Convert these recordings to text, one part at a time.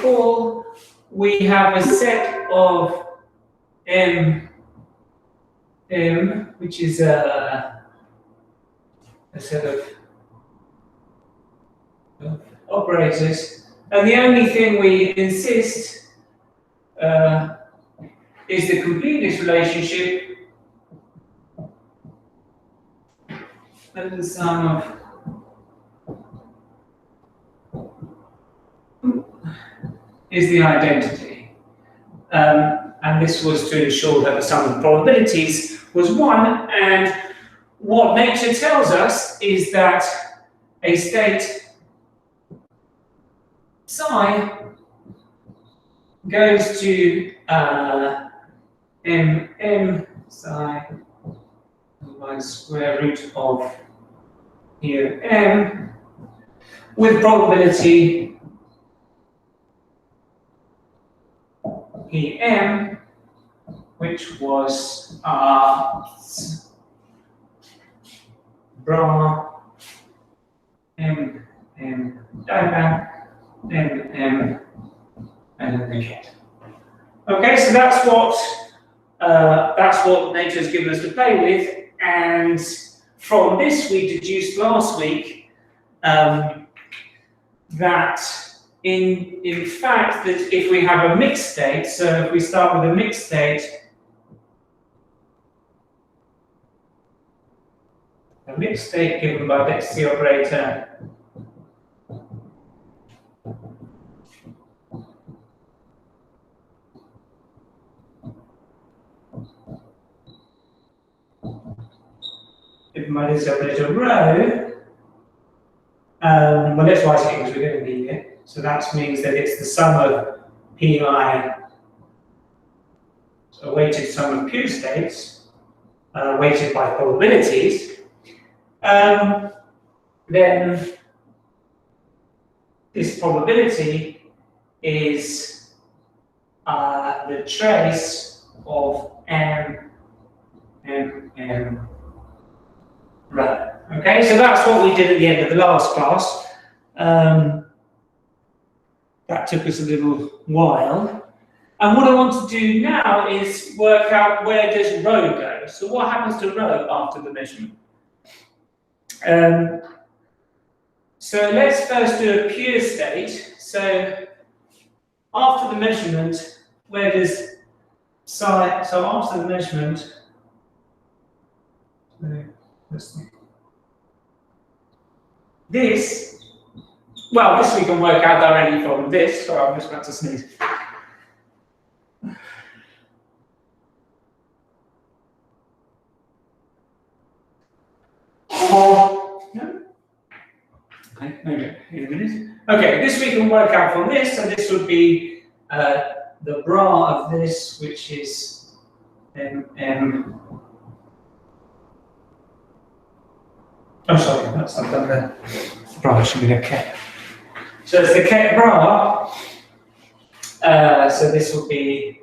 recall, we have a set of M, which is a set of operators, and the only thing we insist is the completeness relationship and the sum of is the identity. And this was to ensure that the sum of probabilities was 1, and what nature tells us is that a state psi goes to m psi by the square root of here m with probability Pm, which was bra m diagram m and then the ket. Okay, so that's what nature's given us to play with, and from this we deduced last week that in fact that if we have a mixed state, so if we start with a mixed state, given by density operator rho, well, let's write it because we're going to need it. So that means that it's the sum of pi, so a weighted sum of pure states, weighted by probabilities. Then this probability is the trace of m rho. Okay, so that's what we did at the end of the last class. That took us a little while. And what I want to do now is work out where does rho go. So what happens to rho after the measurement? So let's first do a pure state. So after the measurement, where does psi, so after the measurement, this we can work out directly from this. Sorry, I'm just about to sneeze. Okay, maybe in a minute. Okay, this we can work out from this, so this would be the bra of this, which is m. Oh, sorry, that's not done there. Bra should be a ket. So it's the ket bra. So this will be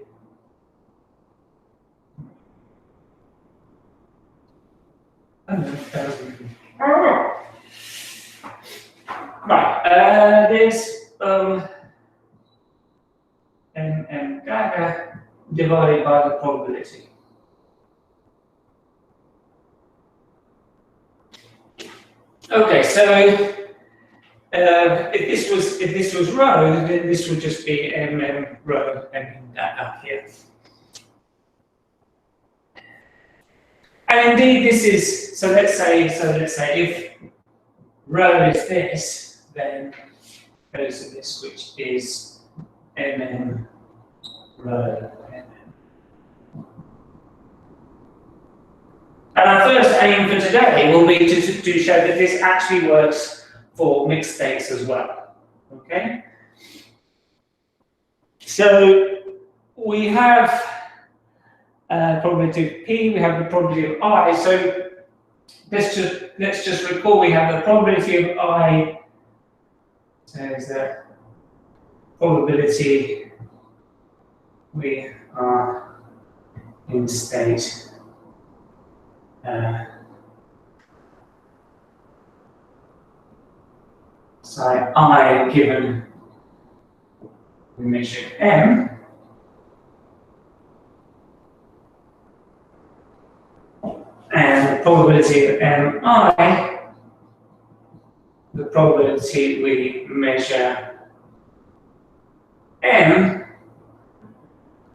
right. There's m dagger divided by the probability. Okay, so if this was rho, then this would just be m rho m dagger here. And indeed, this is so. Let's say if rho is this, then goes to this, which is m rho m. And our first aim for today will be to show that this actually works for mixed states as well. Okay. So we have probability of P, we have the probability of I. So let's just recall we have the probability of I. So is that probability we are in state psi I given we measure M, and the probability of Mi, the probability we measure M,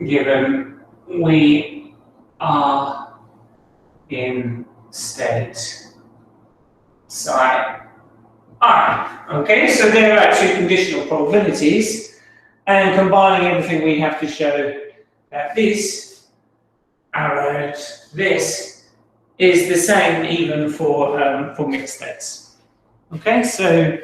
given we are in state psi I. Okay, so there are actually conditional probabilities, and combining everything we have to show that this arrowed this is the same even for mixed states. Okay, so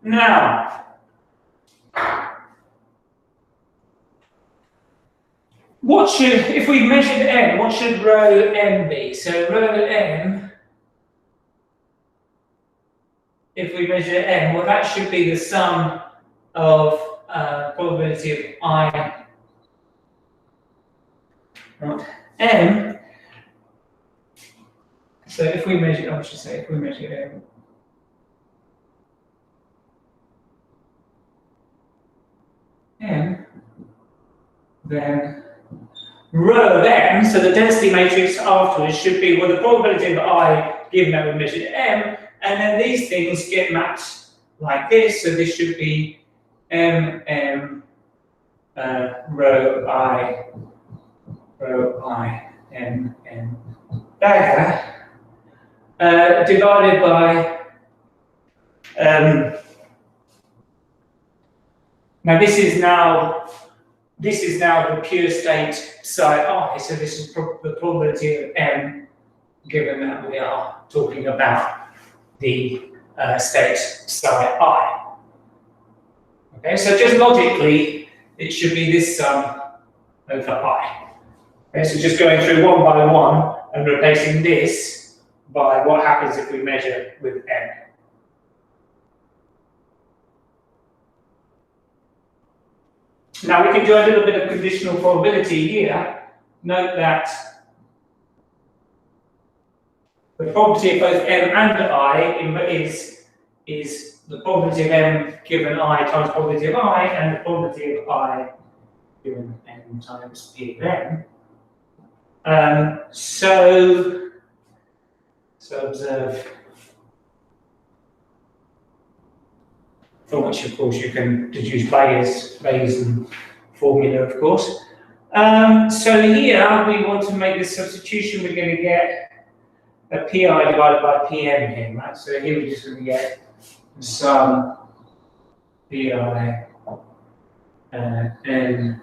now what should, if we measured M, what should rho M be? So rho M, if we measure M, well that should be the sum of probability of I not M. So if we measure, I should say, if we measure M, then rho of M, so the density matrix afterwards should be, well, the probability of I given that we measured M, and then these things get mapped like this, so this should be M, rho I, M, dagger, divided by, now this is now the pure state psi I, so this is the probability of M, given that we are talking about the state psi I. Okay, so just logically, it should be this sum over I. Okay, so just going through one by one and replacing this by what happens if we measure with M. Now we can do a little bit of conditional probability here. Note that the probability of both M and I is the probability of M given I times probability of I, and the probability of I given M times P of M. So observe, from which of course you can deduce Bayes and formula, of course. So here we want to make this substitution. We're going to get a pi divided by pm here, right? So here we're just going to get the sum pi n.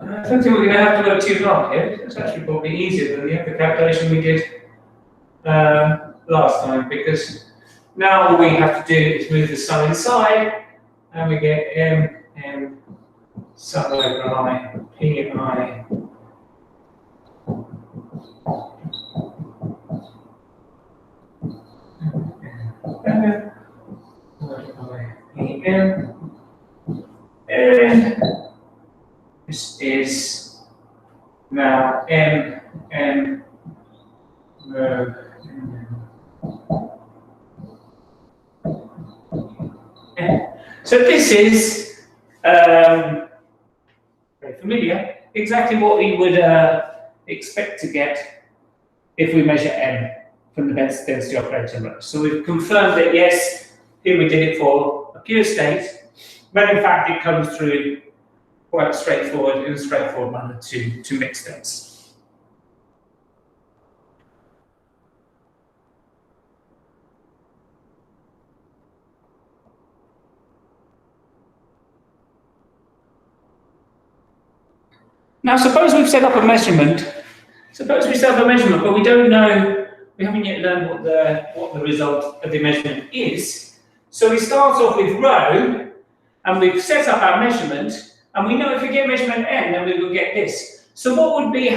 I don't think we're going to have to go too long here. It's actually probably easier than the other calculation we did last time, because now all we have to do is move the sum inside, and we get m sum over I, p of I and this is now m rho. So this is very familiar, exactly what we would expect to get if we measure m from the density operator rho. So we've confirmed that yes, here we did it for a pure state, but in fact it comes through quite straightforward in a straightforward manner to mixed states. Now, suppose we've set up a measurement. Suppose we set up a measurement, but we don't know, we haven't yet learned what the result of the measurement is. So we start off with rho, and we've set up our measurement, and we know if we get measurement n, then we will get this. So what would be,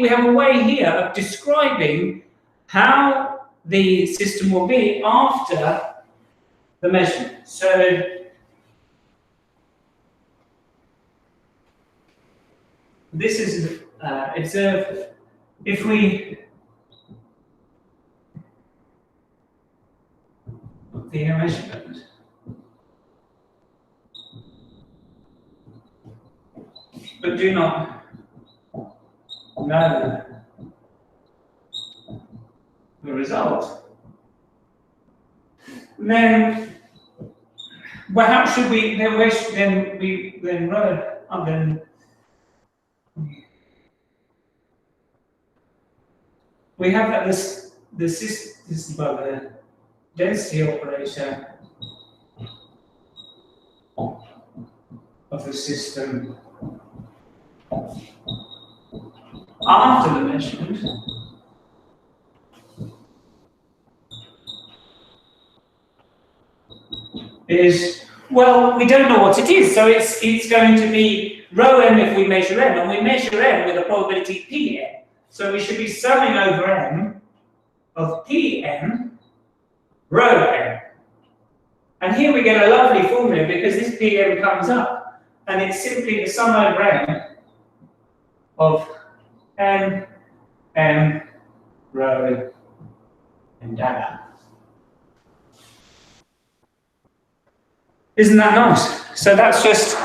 we have a way here of describing how the system will be after the measurement. So this is observe if we the measurement. But do not know the result. Then, well, how should we then we have that this is well, the density operator of the system after the measurement is, well, we don't know what it is, so it's going to be rho m if we measure m, and we measure m with a probability Pm. So we should be summing over m of Pm rho m. And here we get a lovely formula because this Pm comes up, and it's simply the sum over m of m rho and data. Isn't that nice? So that's just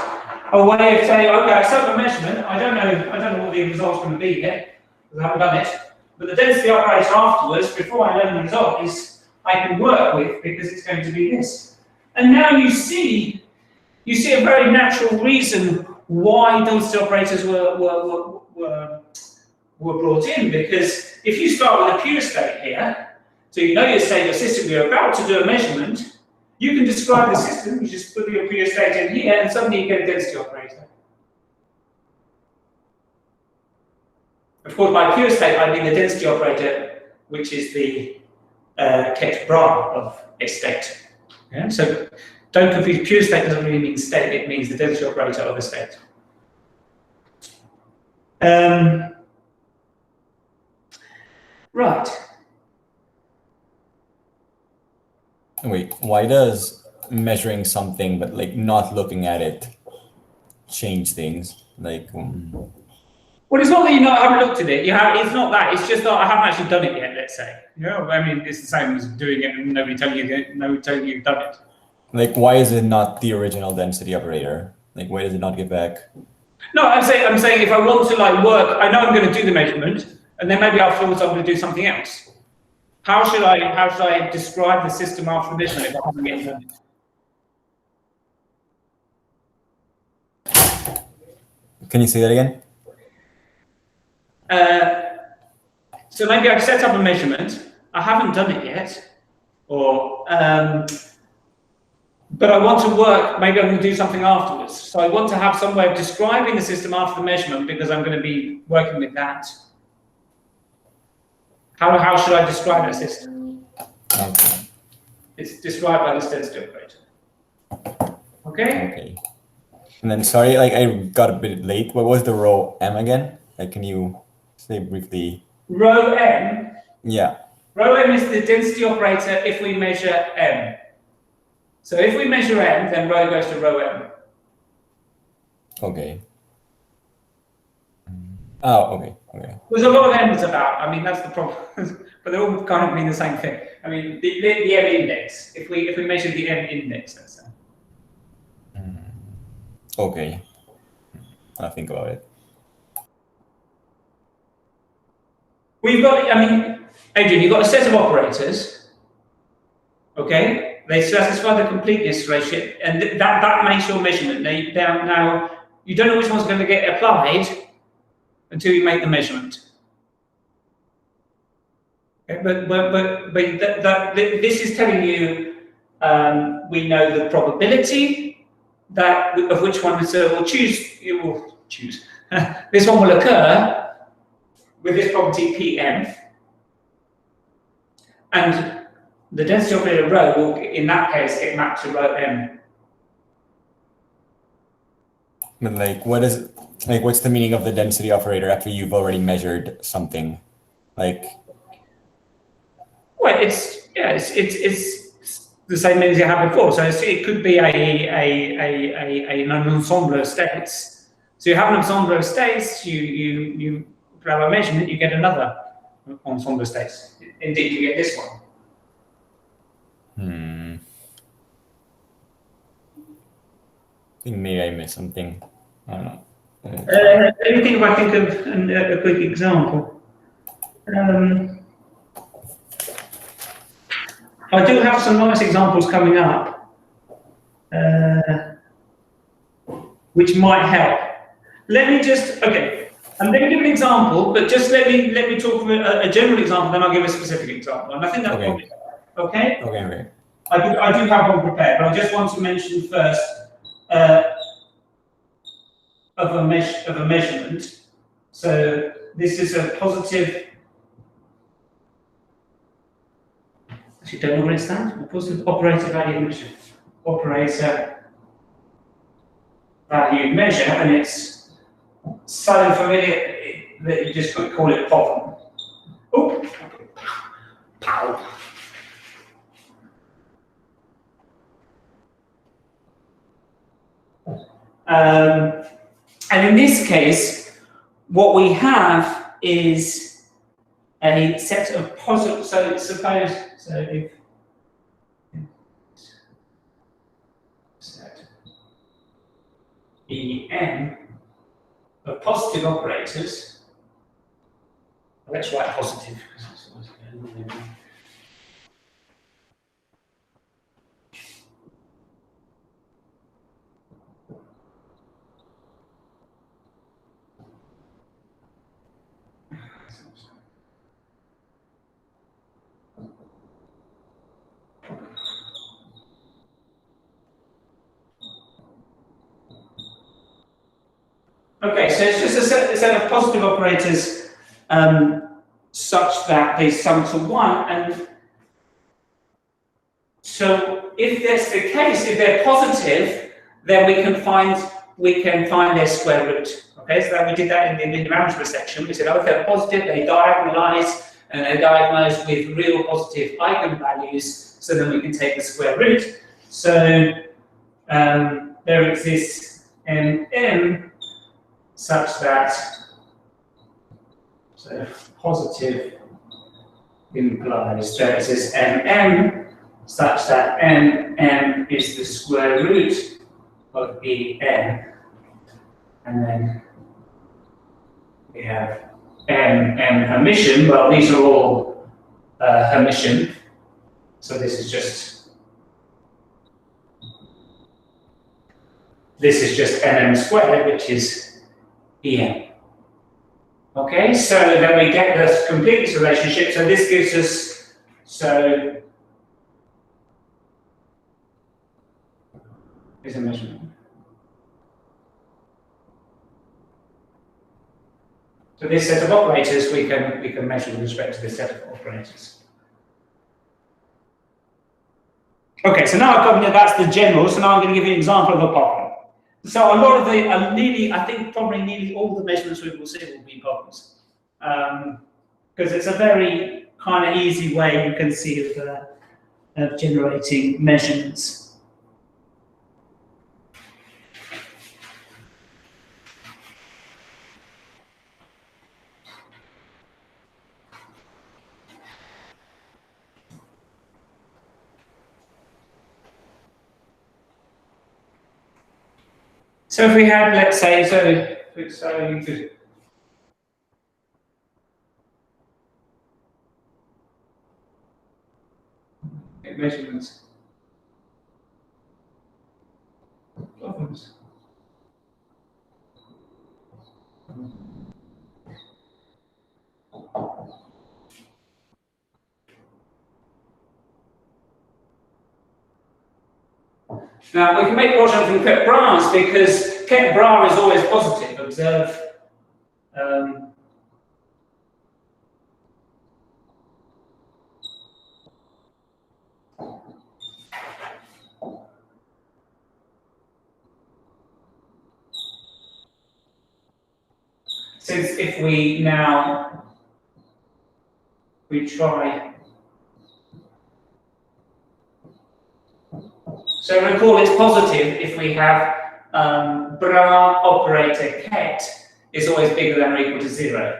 a way of saying, okay, I set the measurement. I don't know what the result's going to be yet, because I haven't done it. But the density operator afterwards, before I learn the result, is I can work with because it's going to be this. And now you see a very natural reason why density operators were brought in. Because if you start with a pure state here, so you know your state of system, you're about to do a measurement. You can describe the system, you just put your pure state in here, and suddenly you get a density operator. Of course, by pure state, I mean the density operator, which is the ket bra of a state. Yeah? So don't confuse, pure state doesn't really mean state, it means the density operator of a state. Right. Wait, why does measuring something but like not looking at it change things? Like, well, it's not that you haven't looked at it. It's not that. It's just that I haven't actually done it yet. Let's say. I mean, it's the same as doing it and nobody telling you've done it. Like, why is it not the original density operator? Like, why does it not get back? No, I'm saying if I want to like work, I know I'm going to do the measurement, and then maybe afterwards I'm going to do something else. How should I describe the system after the measurement if I haven't yet done it? Can you say that again? So maybe I've set up a measurement. I haven't done it yet, or but I want to work. Maybe I'm going to do something afterwards. So I want to have some way of describing the system after the measurement because I'm going to be working with that. How should I describe that system? Okay. It's described by this density operator. Okay? Okay. And then, sorry, like I got a bit late. What was the rho m again? Like, can you say briefly? Rho m? Yeah. Rho m is the density operator if we measure m. So if we measure m, then rho goes to rho m. Okay. Oh, okay. Okay. There's a lot of m's about. I mean, that's the problem. But they all kind of mean the same thing. I mean, the m index. If we measure the m index, let's say. Okay. I'll think about it. We've got. I mean, Adrian, you've got a set of operators. Okay, they satisfy the completeness ratio, and that makes your measurement. Now, you don't know which one's going to get applied until you make the measurement. Okay, but this is telling you we know the probability that of which one will choose. You will choose. This one will occur with this property Pm, and the density operator rho will, in that case, get mapped to rho m. But like, what's the meaning of the density operator after you've already measured something? Like, well, it's the same meaning as you had before. So it could be an ensemble of states. So you have an ensemble of states, you grab a measurement, you get another ensemble of states. Indeed, you get this one. I think maybe I missed something. I don't know. Let me think if I think of a quick example. I do have some nice examples coming up, which might help. Let me just, okay, I'm going to give an example, but just let me talk from a general example, then I'll give a specific example. And I think that's probably okay. Okay. I do have one prepared, but I just want to mention first of a measurement. So this is a positive. Actually, don't know what it stands for. Positive operator value measure. Operator value measure, and it's so familiar that you just could call it POV. Oh, pow. And in this case, what we have is a set of positive. So suppose, if set En of positive operators. Let's write positive. Okay, so it's just a set of positive operators such that they sum to 1, and so if that's the case, if they're positive, then we can find their square root. Okay, so that we did that in the algebra section. We said, oh, if they're positive, they diagonalize, and they diagonalize with real positive eigenvalues, so then we can take the square root. So there exists M such that, so positive implies there is MM such that MM is the square root of EM, and then we have MM Hermitian. Well, these are all Hermitian, so this is just MM squared, which is EM. Okay, so then we get this completeness relationship. So this gives us, so here's a measurement. So this set of operators we can measure with respect to this set of operators. Okay, so now I've gotten that's the general. So now I'm going to give you an example of a problem. So a lot of the, I think probably nearly all the measurements we will see will be problems, because it's a very kind of easy way you can see of generating measurements. So if we had, let's say, so you could get measurements. Problems. Now, we can make Roger from Ket-Bras because Ket-Bras is always positive. Observe. Since if we try. So recall it's positive if we have but our operator ket is always bigger than or equal to 0.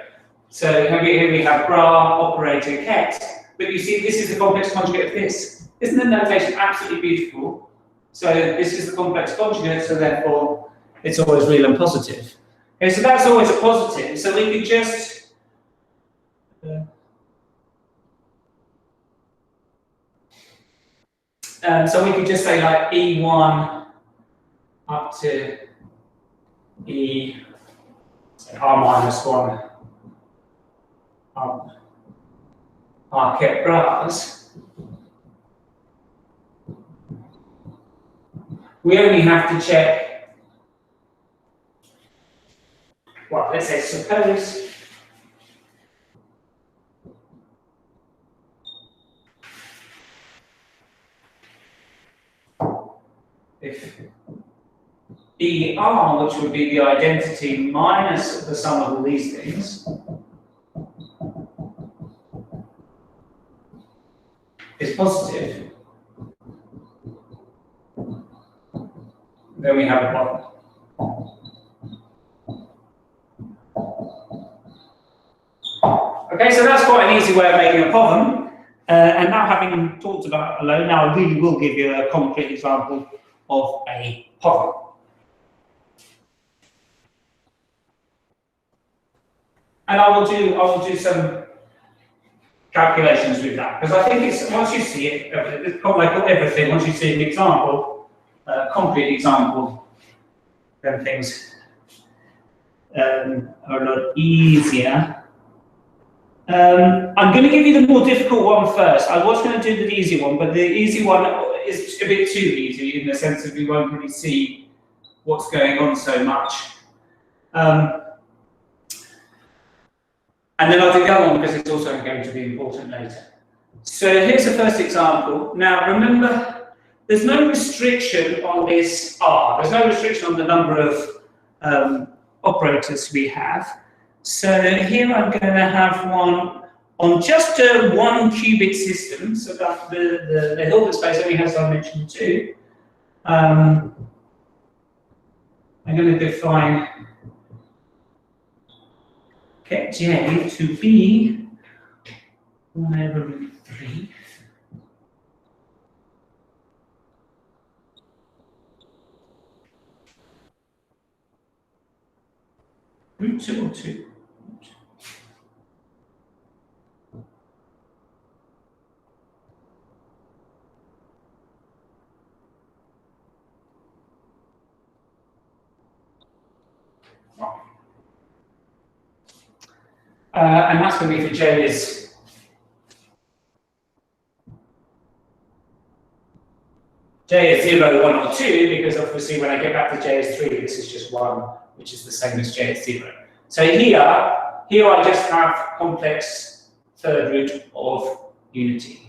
So here we have bra operator ket, but you see this is the complex conjugate of this. Isn't the notation absolutely beautiful? So this is the complex conjugate, so therefore it's always real and positive. Okay, so that's always a positive. So we could just say like E1 up to E R minus 1 are ket bras. We only have to check, well, let's say suppose if ER, which would be the identity minus the sum of all these things, is positive, then we have a problem. Okay, so that's quite an easy way of making a problem. And now having talked about alone, now I really will give you a concrete example of a problem. And I will do some calculations with that, because I think it's, once you see it, it's probably like everything, once you see an example, concrete example, then things are a lot easier. I'm going to give you the more difficult one first. I was going to do the easy one, but the easy one is a bit too easy in the sense that we won't really see what's going on so much. And then I'll do the other one because it's also going to be important later. So here's the first example. Now remember, there's no restriction on this R. There's no restriction on the number of operators we have. So here I'm going to have one on just a 1 qubit system, so that the Hilbert space only has dimension 2. I'm going to define ket J to be 1 over root 3. Root 2 or 2? And that's going to be for J is J is 0, 1, or 2, because obviously when I get back to J is 3, this is just 1, which is the same as J is 0. So here I just have complex third root of unity.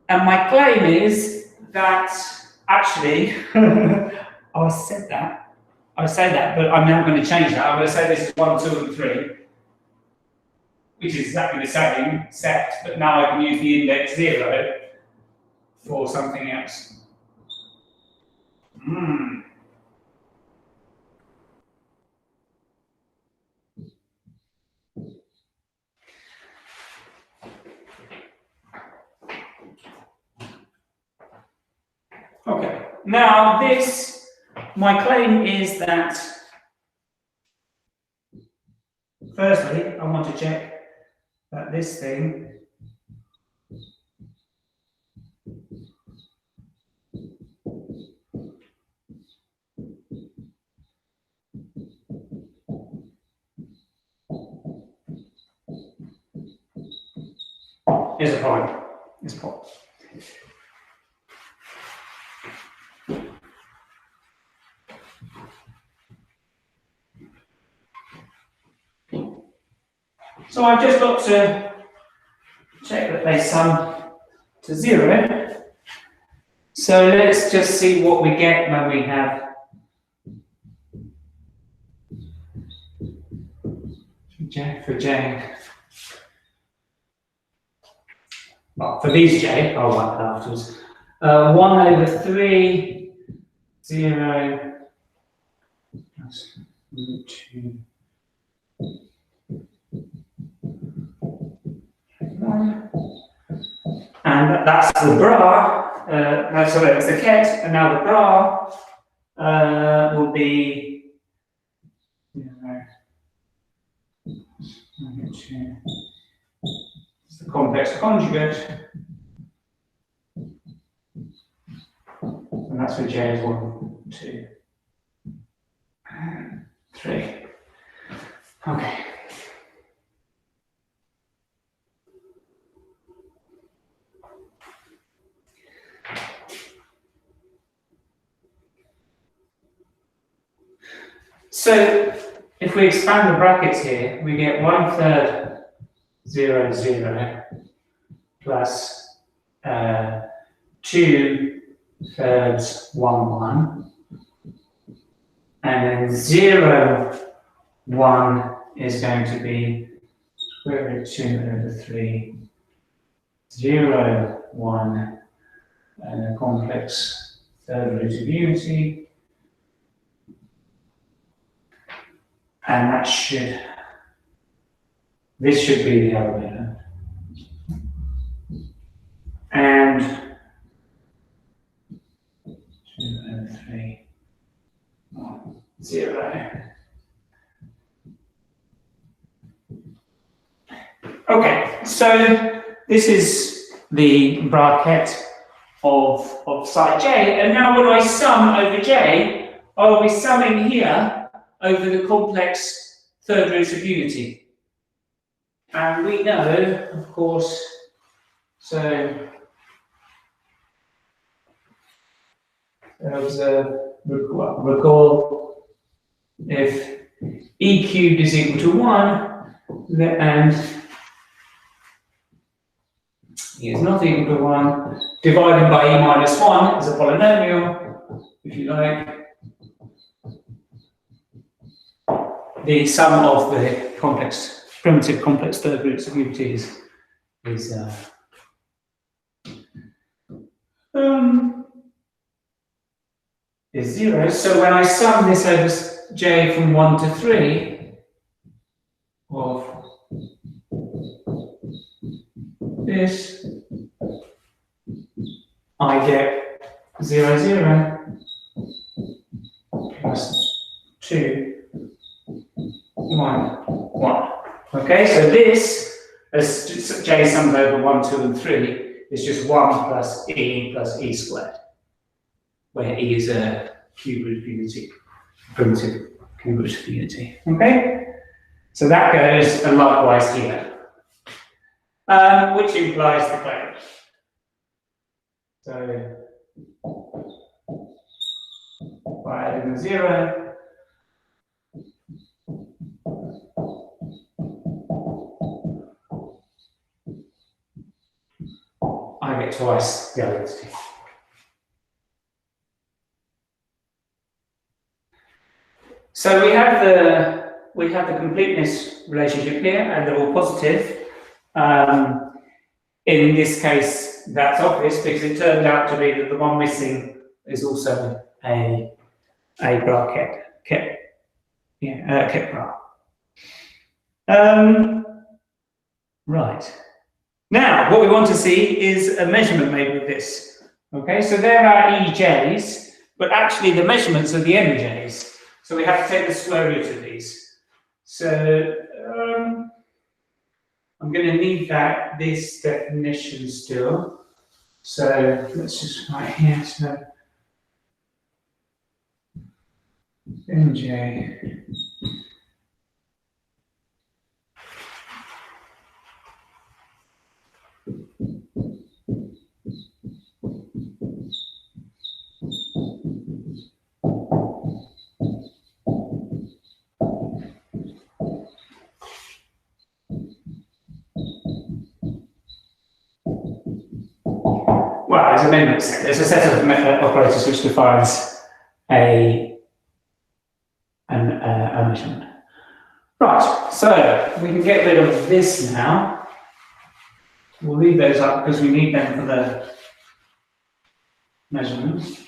And my claim is that actually, I said that, but I'm now going to change that. I'm going to say this is 1, 2, and 3, which is exactly the same set, but now I can use the index 0 for something else. Okay, now this, my claim is that, firstly, I want to check that this thing is a prime. Is prime. So I've just got to check that they sum to 0. So let's just see what we get when we have for J. Well, for these J, I'll wipe it afterwards. 1 over 3, 0, plus 2, 1. And that's the bra. Sorry, that's the ket, and now the bra will be 0, 2. It's the complex conjugate. And that's for J is 1, 2, 3. Okay. So if we expand the brackets here, we get 1/3 0, 0 plus 2/3 1, 1. And then 0, 1 is going to be square root 2 over 3, 0, 1, and a complex third root of unity. And that should, this should be the elevator. And 2 over 3, 1, 0. Okay, so this is the bracket of side J, and now when I sum over J, I'll be summing here over the complex third root of unity. And we know, of course, so recall if E cubed is equal to 1, and E is not equal to 1, divided by E minus 1 is a polynomial, if you like. The sum of the primitive complex third roots of unity is 0. So when I sum this over J from 1 to 3 of this, I get 0, 0 plus 2, 1, 1. Okay, so this, as J sums over 1, 2, and 3, is just 1 plus E squared, where E is a cube root of unity, primitive cube root of unity. Okay, so that goes likewise here, which implies the claim. So by adding the 0, I get twice the identity. So we have the completeness relationship here, and they're all positive. In this case, that's obvious because it turned out to be that the one missing is also a bra ket bra. Right. Now, what we want to see is a measurement made with this. Okay, so there are EJs, but actually the measurements are the MJs. So we have to take the square root of these. So I'm going to need this definition still. So let's just write here. So MJ. Well, there's a minimum set. There's a set of operators which defines a measurement. Right, so we can get rid of this now. We'll leave those up because we need them for the measurements.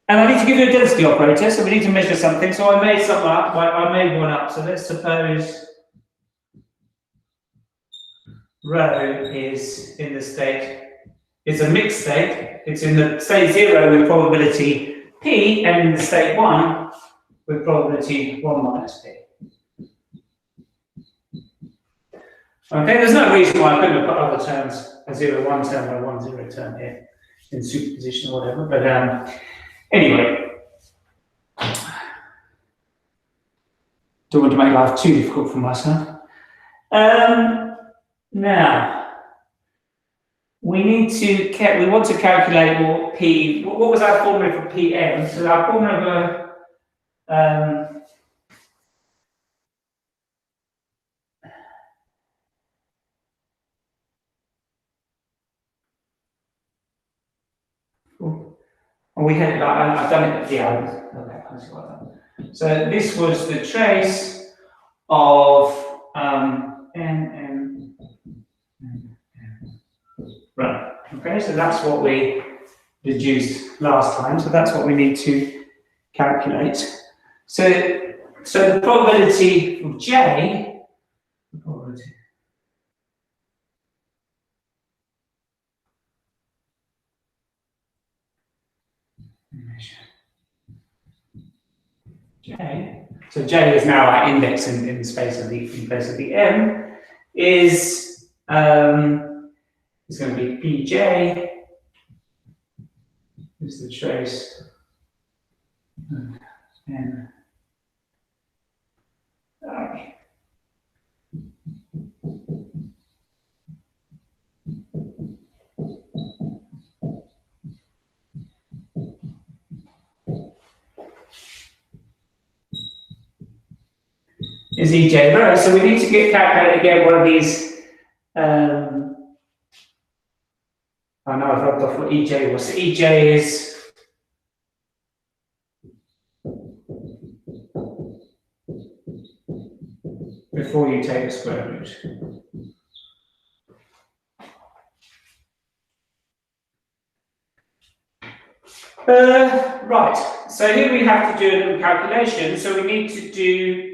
And I need to give you a density operator, so we need to measure something. So I made something up, I made one up. So let's suppose rho is in the state, it's a mixed state. It's in the state 0 with probability p, and in the state 1 with probability 1 minus p. Okay, there's no reason why I couldn't have put other terms, a 0, 1 term, or a 1, 0 term here in superposition or whatever, but anyway. Don't want to make life too difficult for myself. Now, we want to calculate what P, what was our formula for PM? So our formula we had it, I've done it, yeah, okay, I see what I've done. So this was the trace of right. Okay, so that's what we deduced last time. So that's what we need to calculate. So the probability of J, J. So J is now our index in the space of the place of the M is going to be Pj is the trace of N I. Is EJ rho. So we need to get one of these. I know I've rubbed off what EJ was. So EJ is before you take the square root. Right. So here we have to do a little calculation. So we need to do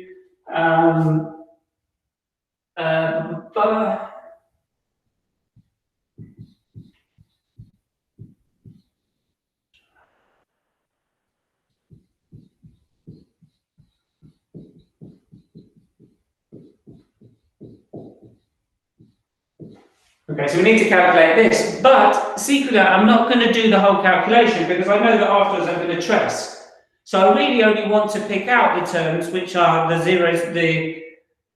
okay, so we need to calculate this, but secretly I'm not going to do the whole calculation because I know that afterwards I'm going to trace. So I really only want to pick out the terms which are the zeros,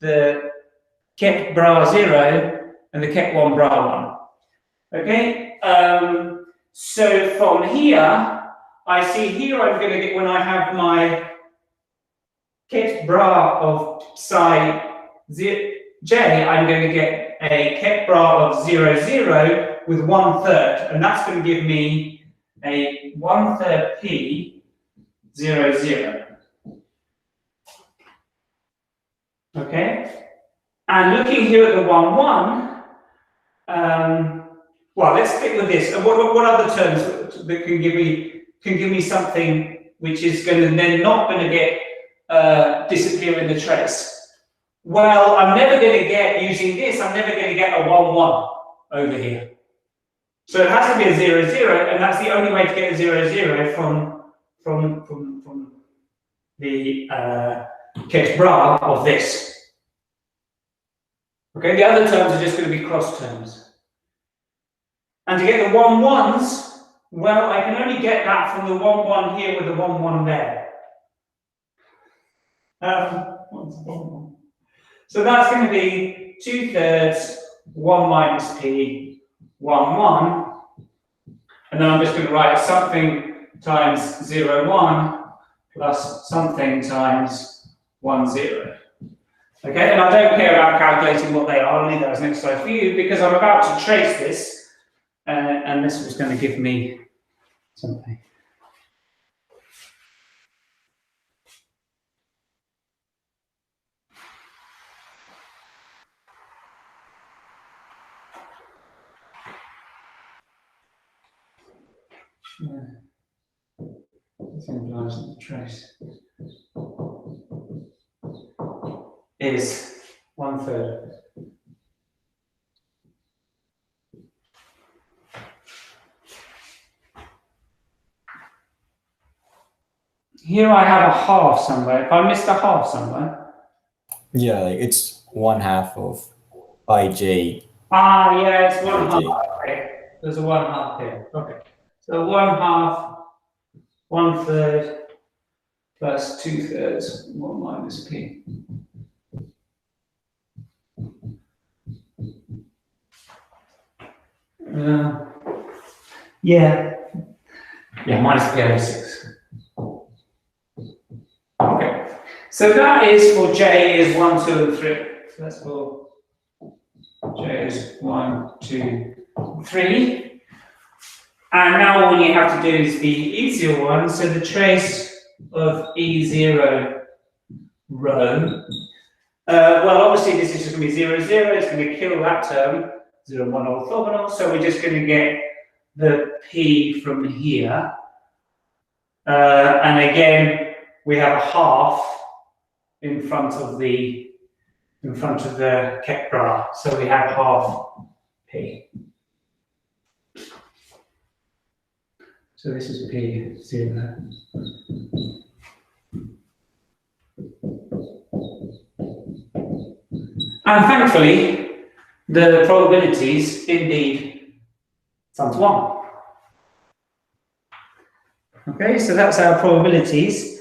the ket bra 0 and the ket 1 bra 1. Okay, so from here, I see here I'm going to get, when I have my ket bra of psi j, I'm going to get a ket bra of 0, 0 with 1/3, and that's going to give me a 1/3 p 0, 0. Okay, and looking here at the 1, 1, well, let's stick with this. What other terms that can give me something which is going to then not going to get disappear in the trace? Well, I'm never going to get, using this, I'm never going to get a 1, 1 over here. So it has to be a 0, 0, and that's the only way to get a 0, 0 from the ket bra of this. Okay, the other terms are just going to be cross terms. And to get the 1, 1s, well, I can only get that from the 1, 1 here with the 1, 1 there. What's 1, 1? So that's going to be 2/3, 1 minus p, 1, 1. And then I'm just going to write something times 0, 1 plus something times 1, 0. Okay, and I don't care about calculating what they are, I'll leave that as an exercise for you because I'm about to trace this, and this was going to give me something. This implies that the trace is 1/3. Here I have a half somewhere. If I missed a half somewhere. Yeah, like it's 1/2 of ij. Ah, yeah, it's 1/2. ij. Okay. There's a 1/2 here. Okay. So 1/2, 1/3 plus 2/3, 1 minus p. Yeah. Yeah, minus p over 6. Okay. So that is for j is 1, 2, and 3. So that's for j is 1, 2, 3. And now all you have to do is the easier one. So the trace of E0 rho. Well, obviously this is just going to be 0, 0. It's going to kill that term, 0, 1 orthogonal. So we're just going to get the p from here. And again, we have a half in front of the Kepler. So we have half p. So this is p0. And thankfully, the probabilities indeed sum to 1. Okay, so that's our probabilities.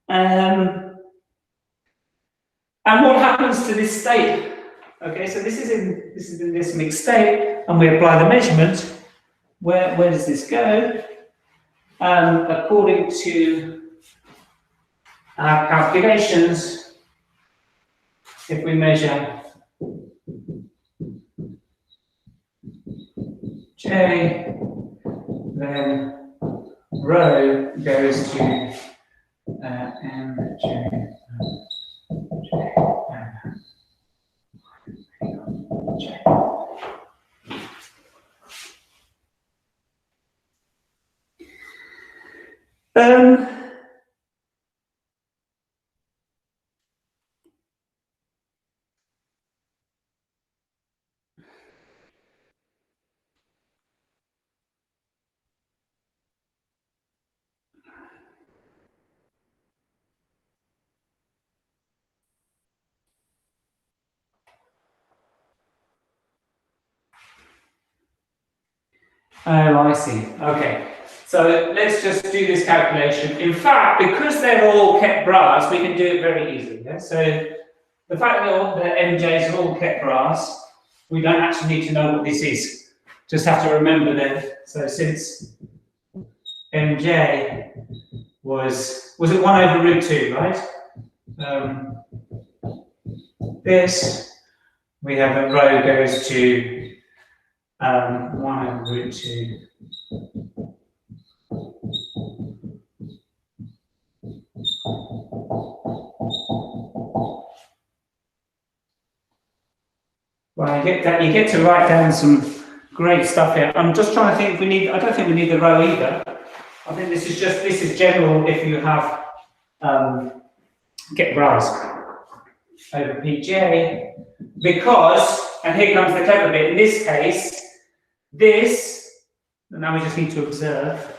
And what happens to this state? Okay, so this is in this mixed state, and we apply the measurement. Where does this go? According to our calculations, if we measure J, then rho goes to MJ. Oh, I see. Okay. So let's just do this calculation. In fact, because they're all kept brass, we can do it very easily. Yeah? So the fact that the MJs are all kept brass, we don't actually need to know what this is. Just have to remember that. So since MJ was it 1 over root 2, right? This, we have a rho goes to 1 over root 2. Well, you get to write down some great stuff here. I'm just trying to think if we need. I don't think we need the row either. I think this is general if you have get rows over PJ, because, and here comes the clever bit. In this case, this, and now we just need to observe.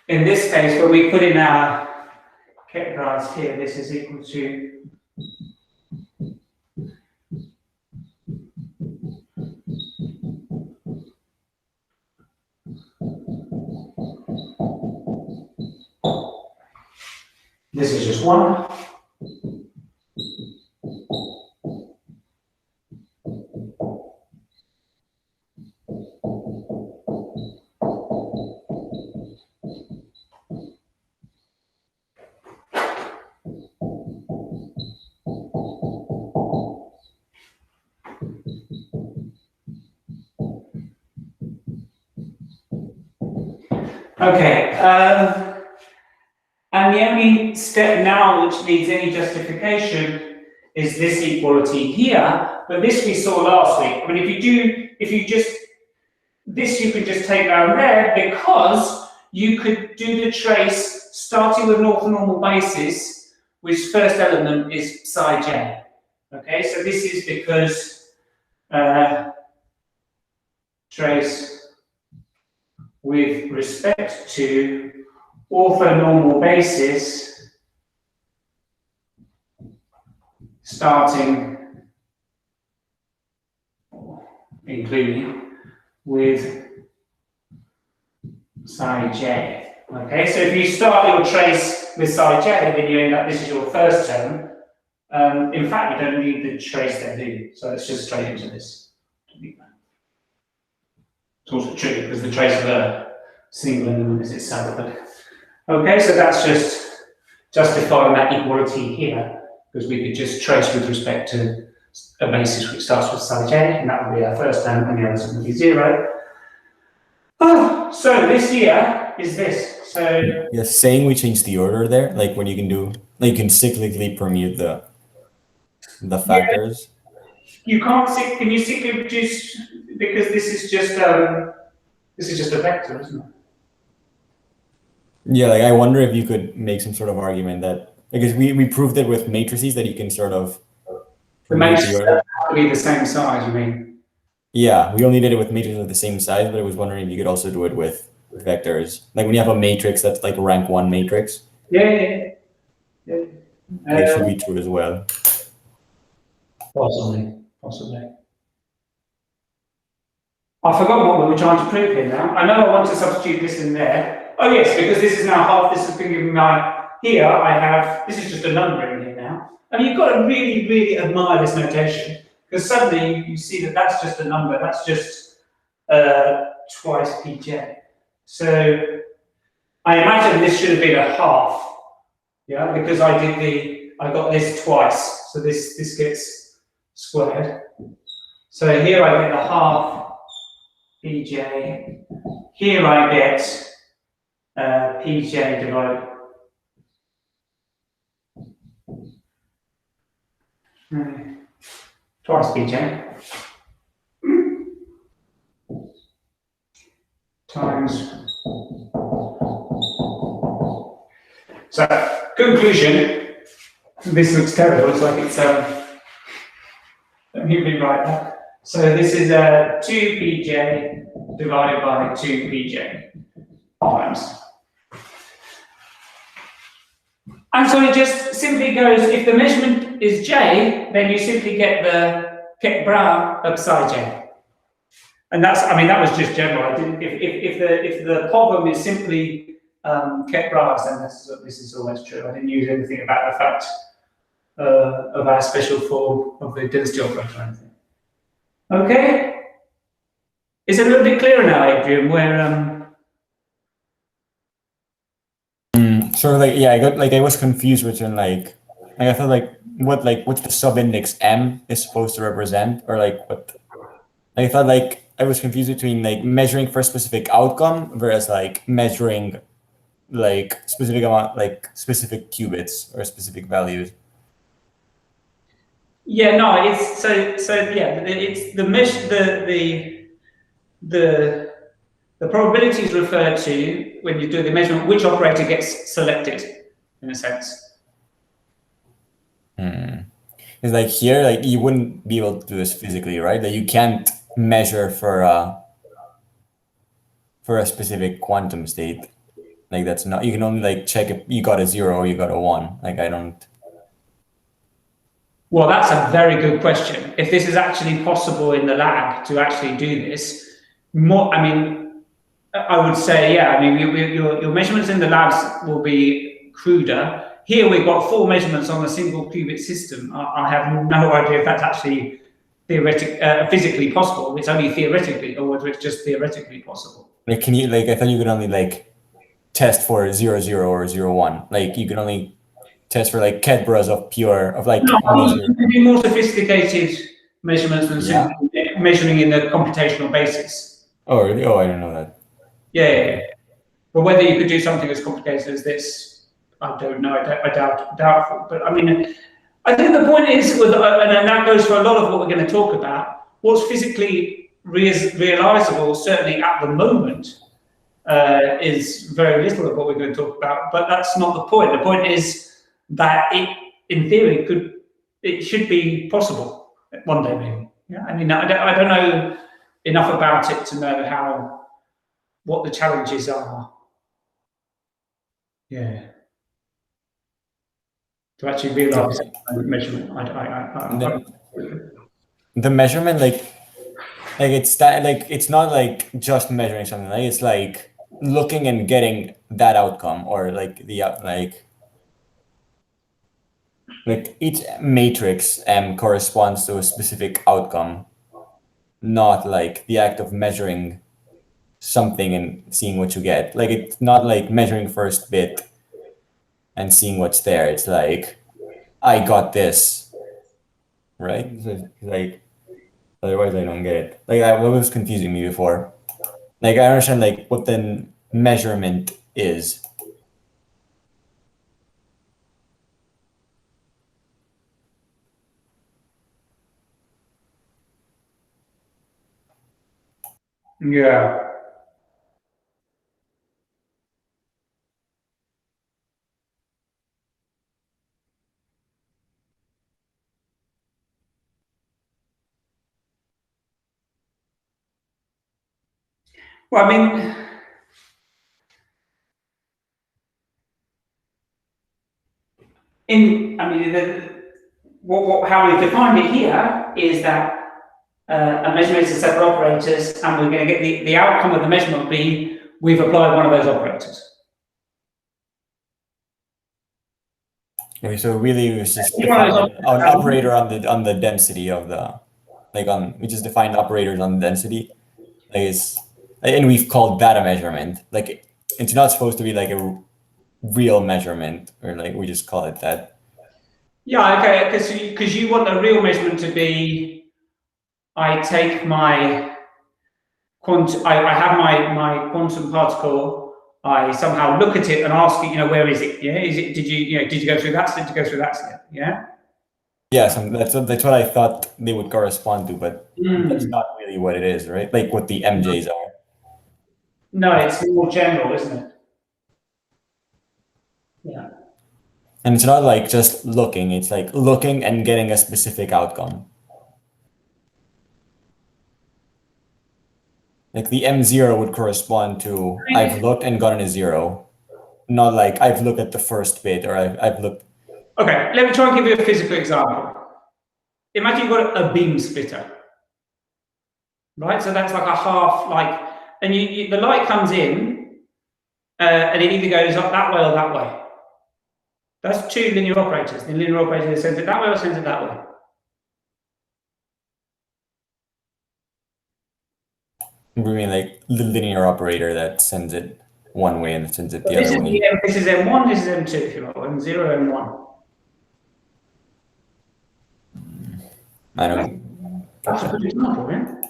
In this case, when we put in our kept graphs here, this is equal to this is just 1. Okay. And the only step now which needs any justification is this equality here. But this we saw last week. I mean, this you could just take down there because you could do the trace starting with an orthonormal basis, which first element is psi j. Okay, so this is because trace with respect to orthonormal basis starting, including, with psi j. Okay, so if you start your trace with psi j, then you end up, this is your first term. In fact, you don't need the trace there, do you? So let's just straight into this. It's also true because the trace of a single element is itself. But okay, so that's just justifying that equality here, because we could just trace with respect to a basis which starts with psi j, and that would be our first term, and the other would be 0. Oh, so this here is this. So yeah, saying we change the order there, like when you can do, like you can cyclically permute the factors. You can't can you cyclically reduce, because this is just a vector, isn't it? Yeah, like I wonder if you could make some sort of argument that, because we proved it with matrices that you can sort of the matrices have to be the same size, you mean? Yeah, we only did it with matrices of the same size, but I was wondering if you could also do it with vectors. Like when you have a matrix that's like a rank 1 matrix. Yeah. It should be true as well. Possibly. I forgot what we were trying to prove here now. I know I want to substitute this in there. Oh yes, because this is now half, this has been given my, here I have, this is just a number in here now. And you've got to really, really admire this notation, because suddenly you see that that's just a number, that's just twice pj. So I imagine this should have been a half, yeah, because I got this twice, so this gets squared. So here I get a half pj, here I get pj divided twice pj times. So conclusion, this looks terrible, it's like it's let me rewrite that. So this is 2pj divided by 2pj times. And so it just simply goes, if the measurement is j, then you simply get the Keck-Brown of psi j. And that's, I mean, that was just general. I didn't, if the problem is simply Keck-Brown's, then this is always true. I didn't use anything about the fact of our special form of the density operator or anything. Okay? Is it a little bit clearer now, Adrian, where Sort of like, yeah, I was confused between like I thought like what the subindex m is supposed to represent, or like what I thought like I was confused between like measuring for a specific outcome versus like measuring like specific amount, like specific qubits or specific values. yeah, no, it's so yeah, it's the probability is referred to when you do the measurement, which operator gets selected, in a sense. It's like here, like you wouldn't be able to do this physically, right? That you can't measure for a specific quantum state. Like that's not, you can only like check if you got a 0 or you got a 1. Like I don't. Well, that's a very good question. If this is actually possible in the lab to actually do this, I mean, I would say, yeah, I mean, your measurements in the labs will be cruder. Here we've got 4 measurements on a single qubit system. I have no idea if that's actually physically possible. It's only theoretically, or whether it's just theoretically possible. Like, can you, like, I thought you could only like test for 0, 0 or 0, 1. Like you can only test for like Keck-Brown of pure, of like. No, you can do more sophisticated measurements than simply measuring in the computational basis. Oh, really? Oh, I don't know that. Yeah. But whether you could do something as complicated as this, I don't know. I doubt, doubtful. But I mean, I think the point is, and that goes for a lot of what we're going to talk about. What's physically realizable, certainly at the moment, is very little of what we're going to talk about. But that's not the point. The point is that it, in theory, should be possible one day, maybe. Yeah. I mean, I don't know enough about it to know what the challenges are. Yeah. To actually realize measurement. The measurement, like it's that, like it's not like just measuring something. Like it's like looking and getting that outcome, or like the like each matrix corresponds to a specific outcome, not like the act of measuring something and seeing what you get. Like it's not like measuring first bit and seeing what's there. It's like, I got this, right? So, like, otherwise I don't get it. Like that was confusing me before. Like I understand like what the measurement is. Yeah. Well, I mean, how we've defined it here is that a measurement is a set of operators, and we're going to get the outcome of the measurement be we've applied one of those operators. Okay, so really it was just an operator on the density of the, like we just defined operators on the density. Like and we've called that a measurement. Like it's not supposed to be like a real measurement, or like we just call it that. Yeah, okay, because you want a real measurement to be, I take my I have my quantum particle, I somehow look at it and ask it, where is it? Yeah, did you go through that? Did you go through that step? Yeah. Yeah, that's what I thought they would correspond to, but that's not really what it is, right? Like what the MJs are. No, it's more general, isn't it? Yeah. And it's not like just looking, it's like looking and getting a specific outcome. Like the M0 would correspond to I've looked and gotten a 0. Not like I've looked at the first bit, or I've looked. Okay, let me try and give you a physical example. Imagine you've got a beam splitter, right? So that's like a half, and the light comes in, and it either goes up that way or that way. That's two linear operators. The linear operator sends it that way or sends it that way. We mean like the linear operator that sends it one way and sends it the other way. This is M1, this is M2, if you like, M0, M1. I don't. That's a good example, yeah?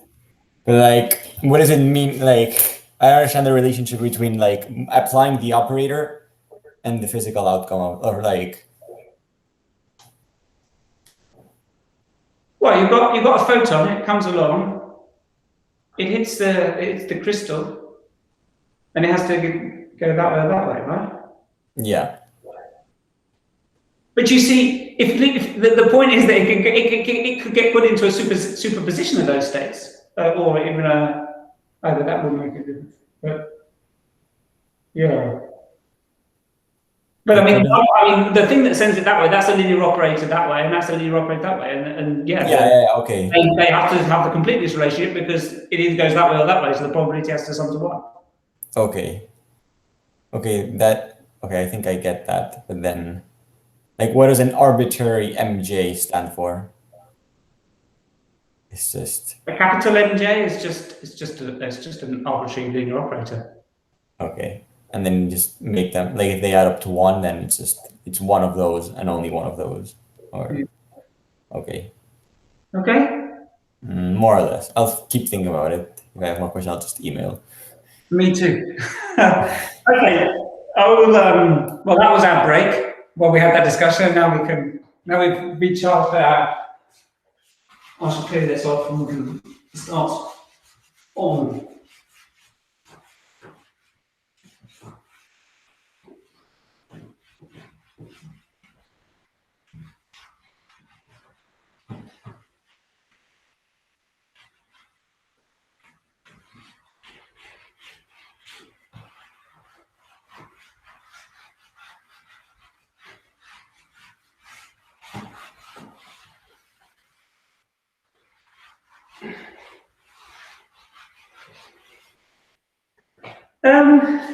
But like, what does it mean? Like, I understand the relationship between like applying the operator and the physical outcome of like. Well, you've got a photon. It comes along. It hits the crystal, and it has to go that way, right? Yeah. But you see, if the point is that it could get put into a superposition of those states, or even either that would make a difference. But yeah. But I mean, the thing that sends it that way, that's a linear operator that way, and that's a linear operator that way, and yeah. Yeah, okay. They have to have the completeness relationship because it either goes that way or that way, so the probability has to sum to 1. Okay. Okay, I think I get that, but then, like, what does an arbitrary MJ stand for? It's just a capital MJ is just an arbitrary linear operator. Okay. And then just make them, like if they add up to 1, then it's one of those and only one of those. Or okay. Okay. More or less. I'll keep thinking about it. If I have more questions, I'll just email. Me too. Okay. Well, that was our break. Well, we had that discussion. Now we've recharged our. I should clear this off and we can start on.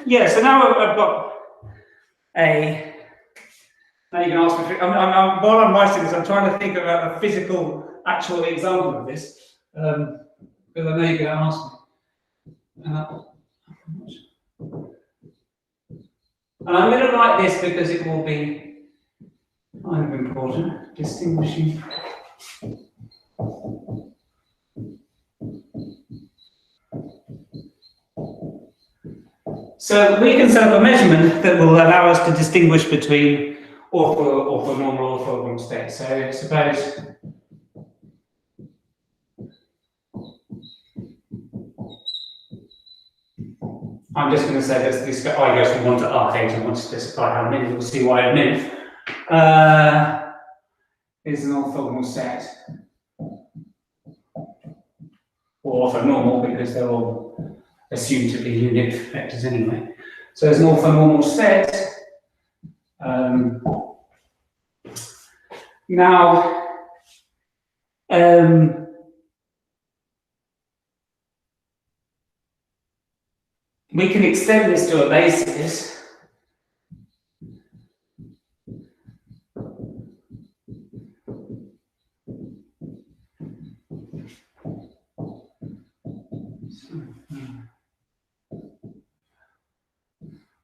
Yeah, so now I've got a. Now you can ask me. While I'm writing this, I'm trying to think about a physical, actual example of this, because I know you're going to ask me. And I'm going to write this because it will be kind of important, distinguishing. So we can set up a measurement that will allow us to distinguish between orthonormal, orthogonal states. So suppose I'm just going to say this I goes from 1 to R8 and want to specify how many. We'll see why in a minute. Is an orthogonal set, or orthonormal because they're all assumed to be unit vectors anyway. So there's an orthonormal set. Now, we can extend this to a basis.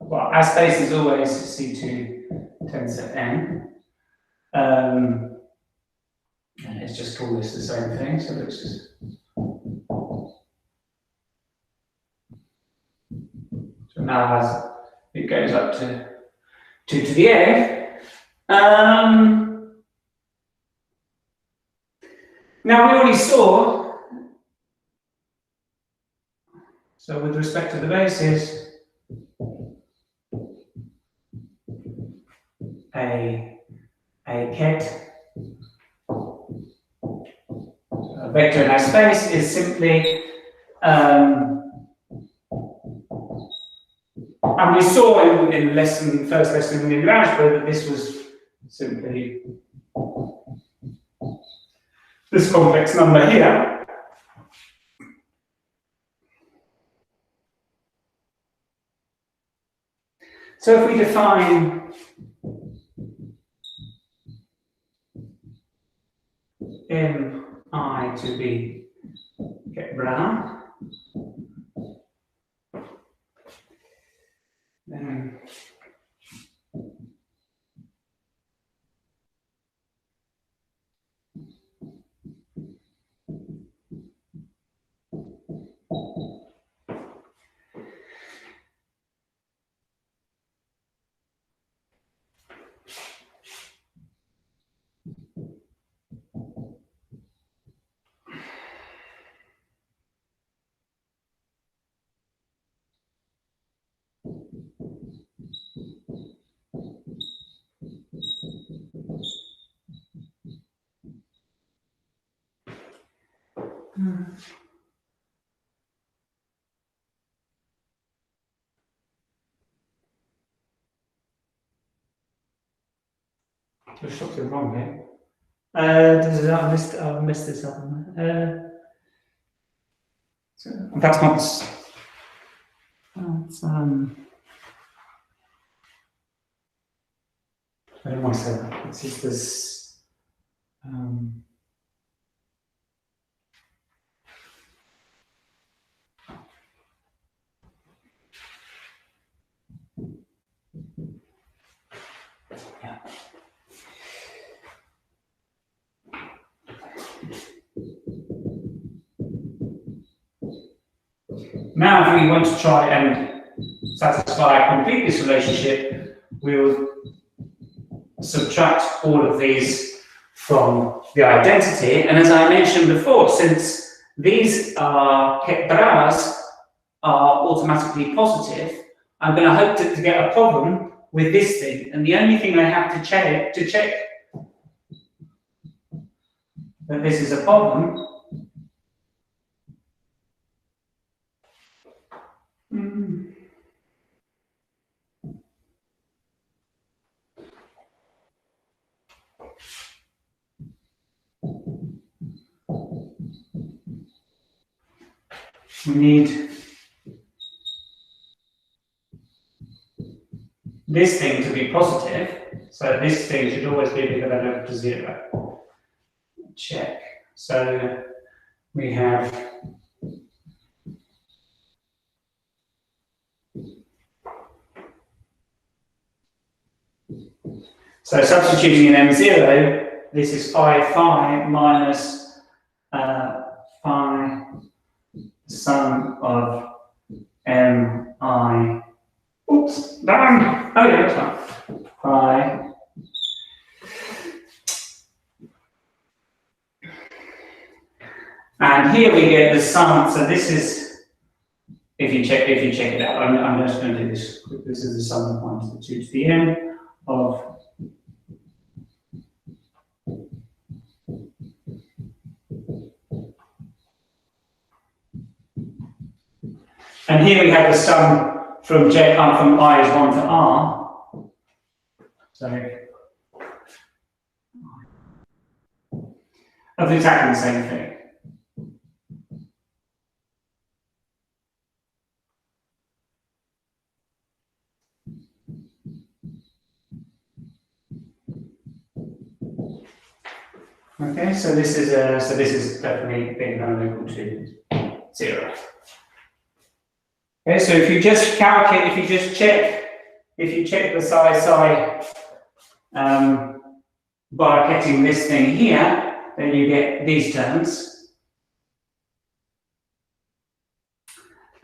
Well, our space is always C2 tensor n. Let's just call this the same thing. So let's just. So now it goes up to 2 to the n. Now we already saw. So with respect to the basis. A ket, a vector in our space is simply, and we saw in first lesson in algebra that this was simply this complex number here. So if we define mi to be Brown, then there's something wrong here. I missed this up. So that's not. That's, I don't want to say that. It's just this. Yeah. Now, if we want to try and satisfy complete this relationship, we will subtract all of these from the identity. And as I mentioned before, since these bras are automatically positive, I'm going to hope to get a problem with this thing. And the only thing I have to check that this is a problem we need this thing to be positive, so this thing should always be bigger than or equal to 0. Check. So we have substituting in M0, this is phi minus phi sum of mi. Oops, damn! Oh yeah, that's fine. Phi. And here we get the sum. So this is, if you check it out, I'm just going to do this quick. This is the sum of 1 to the 2 to the n of and here we have the sum from from I is 1 to R. So of exactly the same thing. Okay, so this is definitely bigger than or equal to 0. Okay, so if you just calculate, if you check the psi bracketing this thing here, then you get these terms.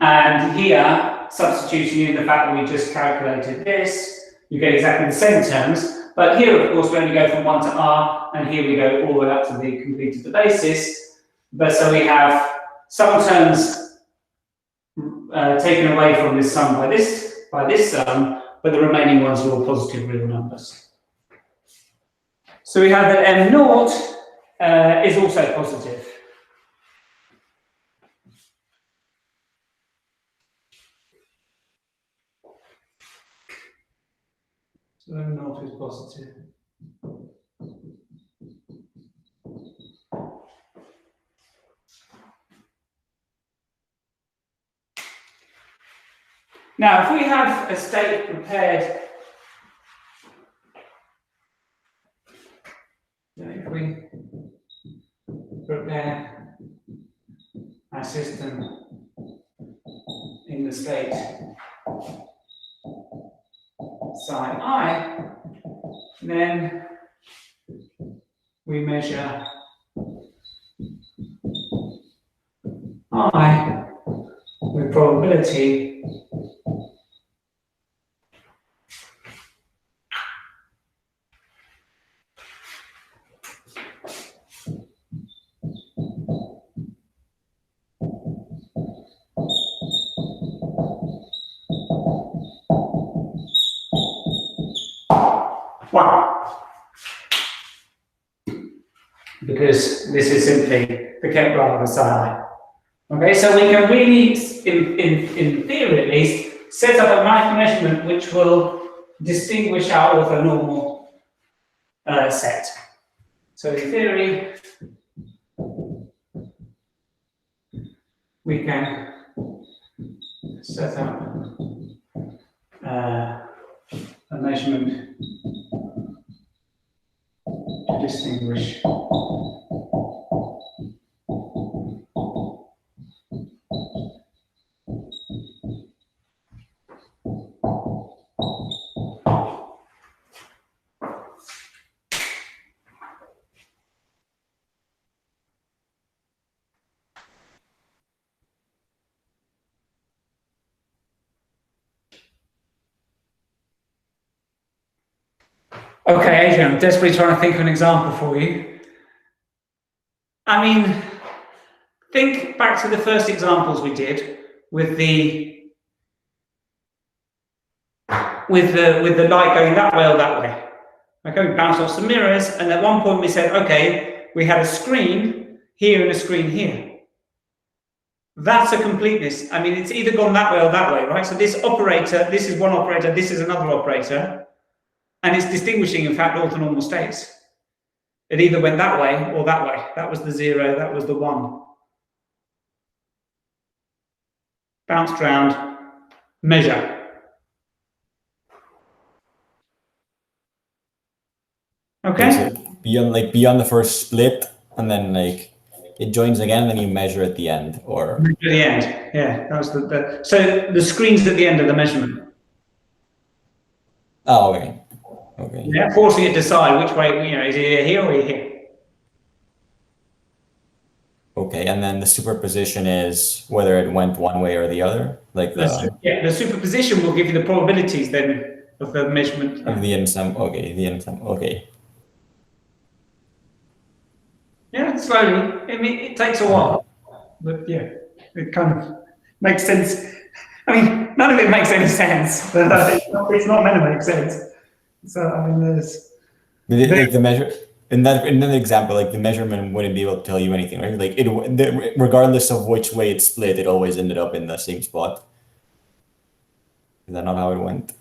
And here, substituting in the fact that we just calculated this, you get exactly the same terms. But here, of course, we only go from 1 to R, and here we go all the way up to the completed the basis. But so we have some terms taken away from this sum by this sum, but the remaining ones are all positive real numbers. So we have that M0 is also positive. So M0 is positive. Now, if we have a state prepared, if we prepare our system in the state psi I, then we measure I with probability because this is simply the Kepler of the psi. Okay, so we can really, in theory at least, set up a math measurement which will distinguish our orthonormal set. So in theory, we can set up a measurement to distinguish Okay, Adrian, I'm desperately trying to think of an example for you. I mean, think back to the first examples we did with the light going that way or that way. Okay, we bounced off some mirrors, and at one point we said, okay, we had a screen here and a screen here. That's a completeness. I mean, it's either gone that way or that way, right? So this operator, this is one operator, this is another operator, and it's distinguishing, in fact, orthonormal states. It either went that way or that way. That was the 0, that was the 1. Bounced around, measure. Okay? So beyond the first split, and then like it joins again, then you measure at the end, or At the end, yeah. That was so the screen's at the end of the measurement. oh, okay. Okay. Yeah, forcing it to decide which way, is it here or here? Okay, and then the superposition is whether it went one way or the other, like The superposition will give you the probabilities then of the measurement. of the insum. Okay, the insum. Okay. Yeah, slowly. I mean, it takes a while, but yeah, it kind of makes sense. I mean, none of it makes any sense, but it's not meant to make sense. So I mean, like the measure in that example, like the measurement wouldn't be able to tell you anything, right? Like regardless of which way it split, it always ended up in the same spot. Is that not how it went?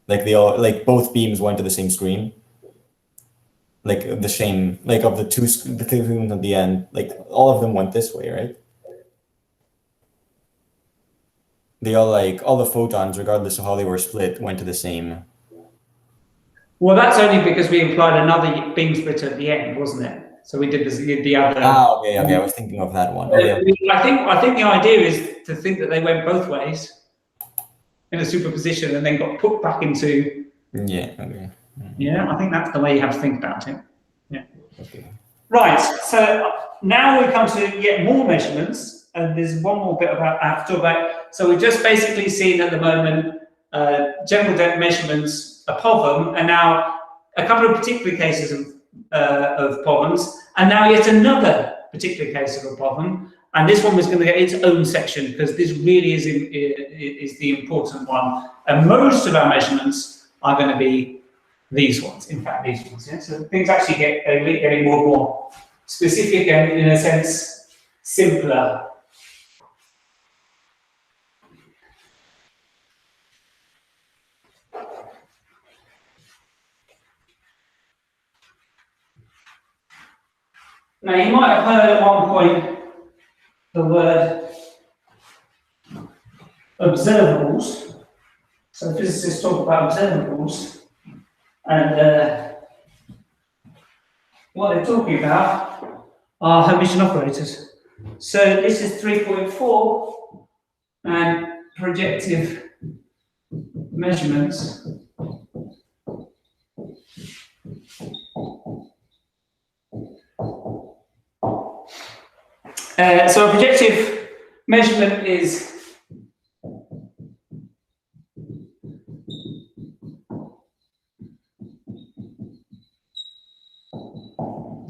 Like like both beams went to the same screen. Like the same, like of the two things at the end, like all of them went this way, right? They all the photons, regardless of how they were split, went to the same. well, that's only because we implied another beam splitter at the end, wasn't it? So we did the other. Ah, okay. I was thinking of that one. Okay. I think the idea is to think that they went both ways in a superposition and then got put back into. Yeah. Okay. Yeah, I think that's the way you have to think about it. Yeah. Okay. Right. So now we come to yet more measurements, and there's one more bit I have to talk about. So we've just basically seen at the moment general depth measurements, a problem, and now a couple of particular cases of problems, and now yet another particular case of a problem. And this one was going to get its own section because this really is the important one. And most of our measurements are going to be these ones. In fact, these ones. Yeah? So things actually getting more and more specific and, in a sense, simpler. Now, you might have heard at one point the word observables. So physicists talk about observables, and what they're talking about are Hermitian operators. So this is 3.4, and projective measurements. So a projective measurement is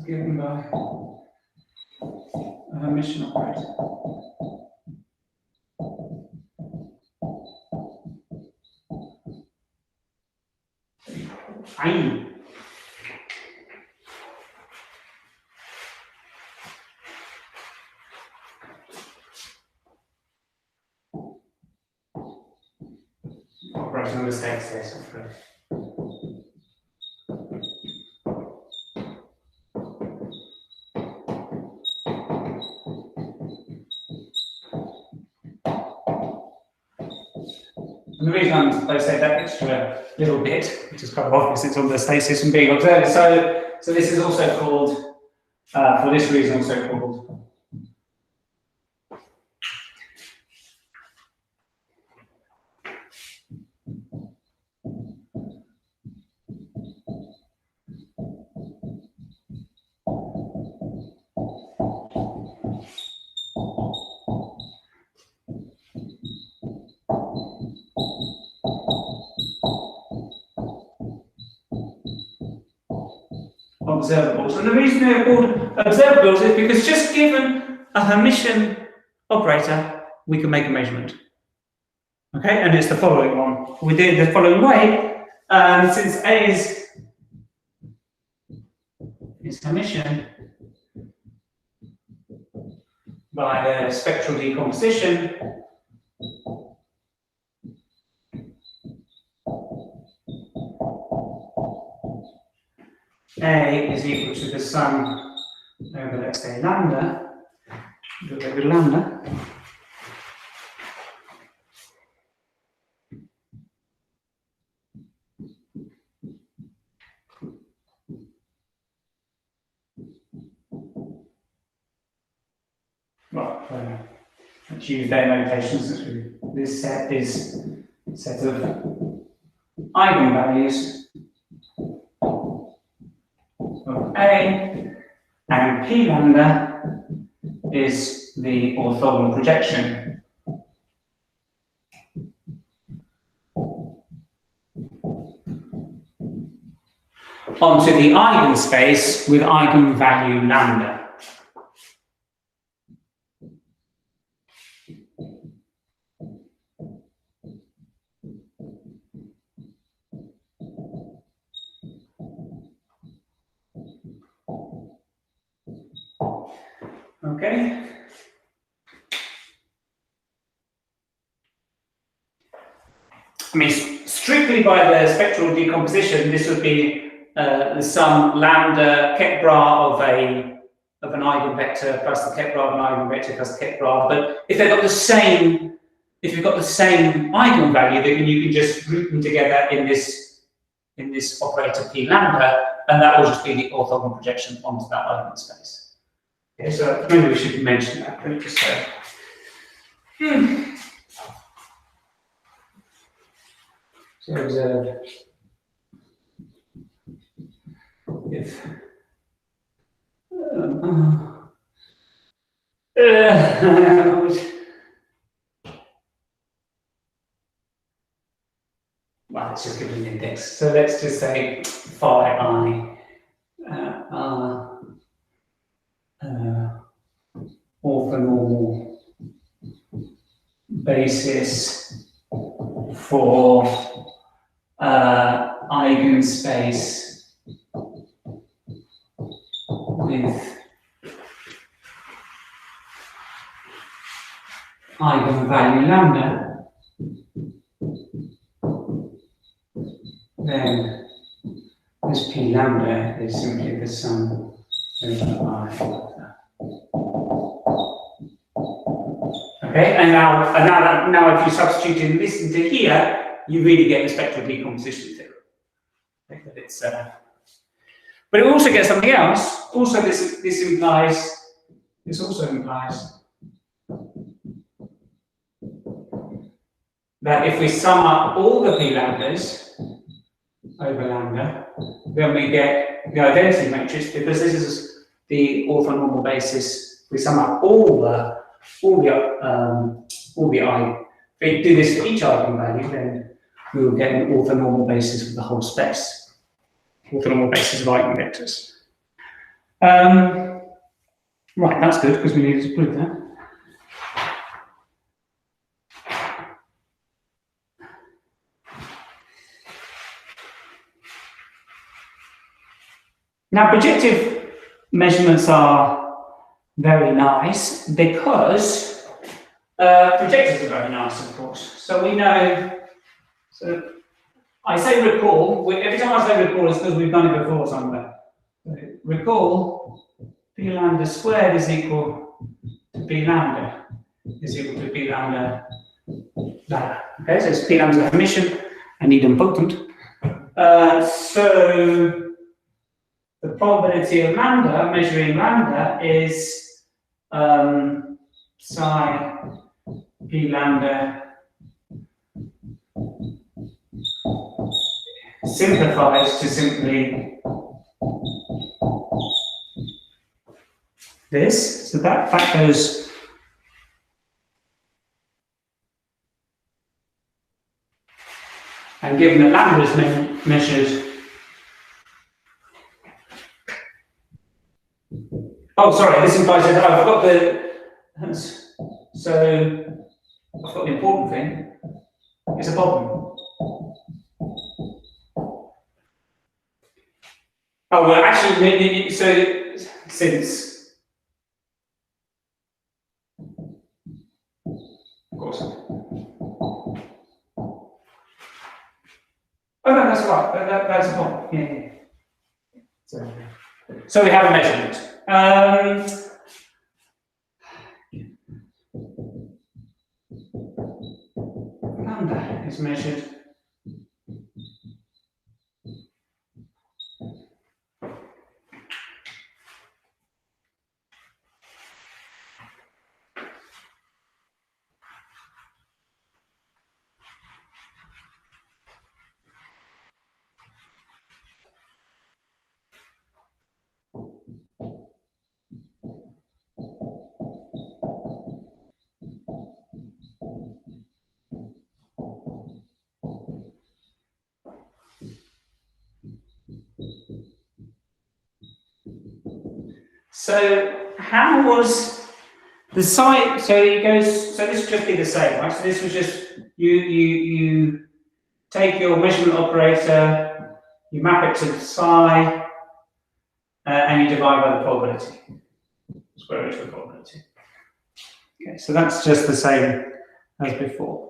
given by a Hermitian operator. Aye. Operational mistakes there, sorry. And the reason I say that extra little bit, which is kind of obvious, it's on the state system being observed. So this is also called, for this reason, also called observables. And the reason they're called observables is because just given a Hermitian operator, we can make a measurement. Okay, and it's the following one. We did it the following way. Since A is Hermitian by the spectral decomposition, A is equal to the sum over, let's say, lambda, over lambda. Well, let's use their notations. This set is a set of eigenvalues of A, and P lambda is the orthogonal projection onto the eigenspace with eigenvalue lambda. Okay. I mean, strictly by the spectral decomposition, this would be the sum lambda ket bra of an eigenvector plus the ket bra of an eigenvector plus the ket bra. But if they've got the same, if you've got the same eigenvalue, then you can just group them together in this operator P lambda, and that will just be the orthogonal projection onto that eigenspace. Okay, so maybe we should mention that. Let me just say. So observe if well, let's just give it an index. So let's just say phi I are orthonormal basis for eigenspace with eigenvalue lambda, then this P lambda is simply the sum over I. Okay, and now if you substitute in this into here, you really get the spectral decomposition theorem. Okay, but it also gets something else. Also, this also implies that if we sum up all the P lambdas over lambda, then we get the identity matrix, because this is the orthonormal basis. We sum up if we do this for each eigenvalue, then we will get an orthonormal basis for the whole space. Orthonormal basis of eigenvectors. Right, that's good because we needed to prove that. Now, projective measurements are very nice because projectors are very nice, of course. So we know, so I say recall, every time I say recall, it's because we've done it before somewhere. So recall, P lambda squared is equal to P lambda, P lambda lambda. Okay, so it's P lambda Hermitian and idempotent. So the probability of lambda, measuring lambda, is psi P lambda simplifies to simply this. So that goes and given that lambda is measured Oh, sorry, this implies that I've got the, so I've got the important thing. It's a problem. Oh, well, actually, so since, of course. Oh, no, that's right. That's a problem. Yeah. So we have a measurement. Lambda is measured. So how was the site? So it goes. So this would just be the same, right? So this was just you take your measurement operator, you map it to psi, and you divide by the probability. Square root of the probability. Okay, so that's just the same as before.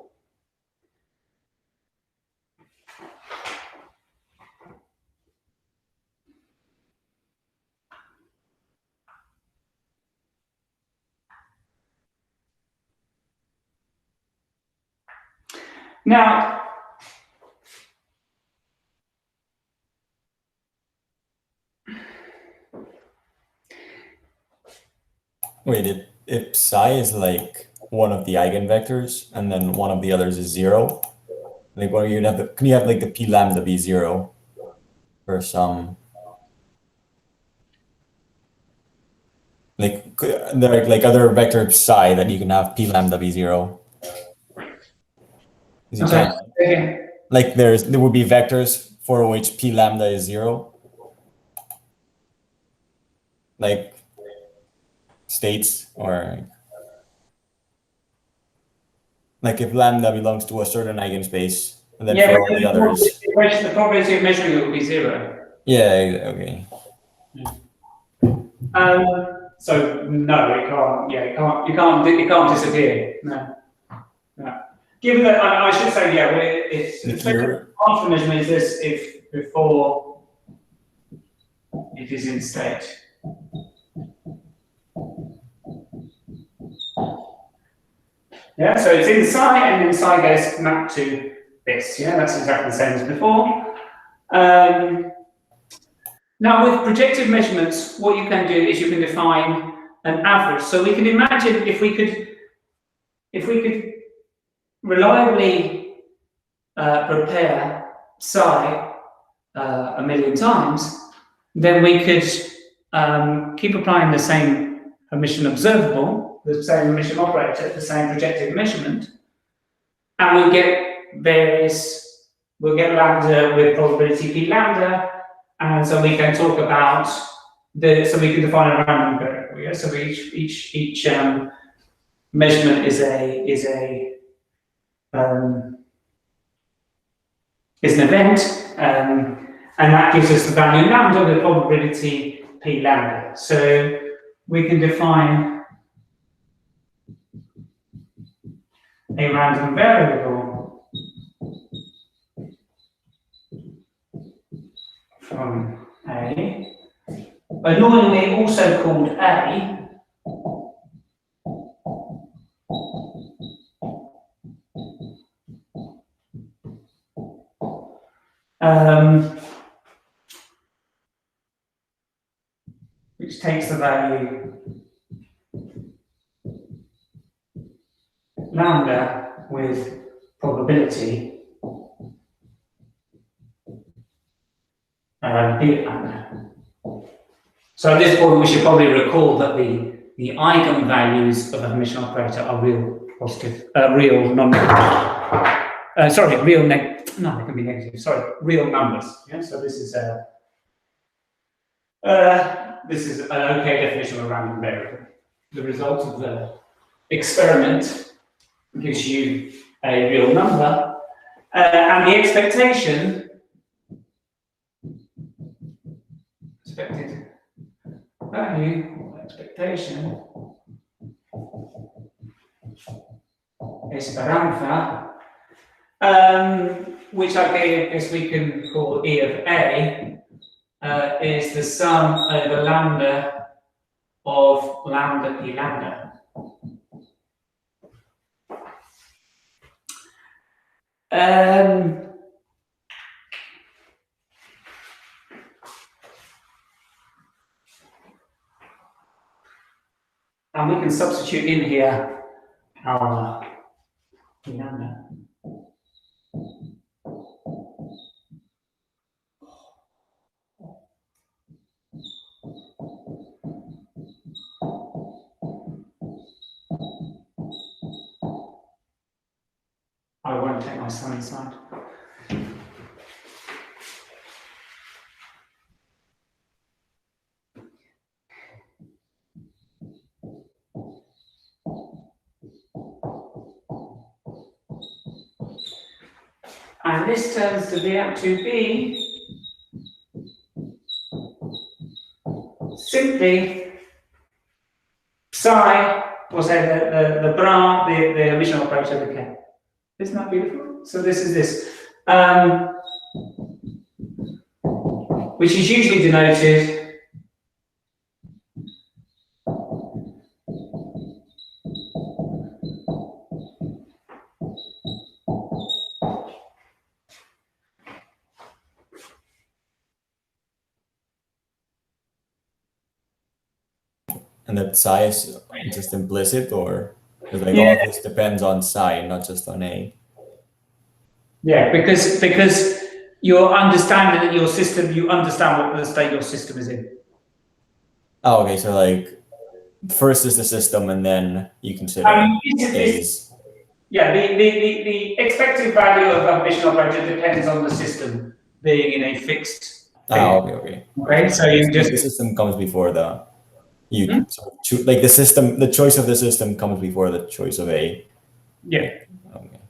Now, Wait, if psi is like one of the eigenvectors and then one of the others is 0, like what you have can you have like the p lambda be 0 for some like there are like other vector psi that you can have p lambda be 0? You can. Like there would be vectors for which p lambda is 0, like states, or like if lambda belongs to a certain eigenspace, and then for all the others, the probability of measuring it would be 0. Yeah. Okay. So no, it can't. Yeah, it can't disappear. No. Given that, I should say, yeah, it's after measurement is this if before it is in state. Yeah, so it's in psi, and then psi goes mapped to this. Yeah, that's exactly the same as before. Now, with projective measurements, what you can do is you can define an average. So we can imagine if we could reliably prepare psi a million times, then we could keep applying the same Hermitian observable, the same Hermitian operator, the same projective measurement, and we'll get lambda with probability p lambda, and so we can talk about so we can define a random variable. Yeah? So each measurement is an event, and that gives us the value lambda with probability p lambda. So we can define a random variable from A, annoyingly also called A, which takes the value lambda with probability b lambda. So at this point, we should probably recall that the eigenvalues of a Hermitian operator are real positive, real non-negative. Sorry, real negative. No, it can be negative. Sorry, real numbers. Yeah. So this is This is an okay definition of a random variable. The result of the experiment gives you a real number, and the expected value, expectation, is parameter, which I guess we can call E of A, is the sum over lambda of lambda p lambda. And we can substitute in here our p lambda. I won't take my sun inside. And this turns to be out to be simply psi, or say the original operator of the K. Isn't that beautiful? So this is this, which is usually denoted And that psi is just implicit, or is like Yeah. all of this depends on psi, not just on A? Yeah, because you're understanding that your system, you understand what the state your system is in. Oh, okay. So like, first is the system, and then you consider A's. Yeah, the expected value of a mission operator depends on the system being in a fixed. Okay. Okay, so you just the system comes before the like the system, the choice of the system comes before the choice of A. Yeah. Okay.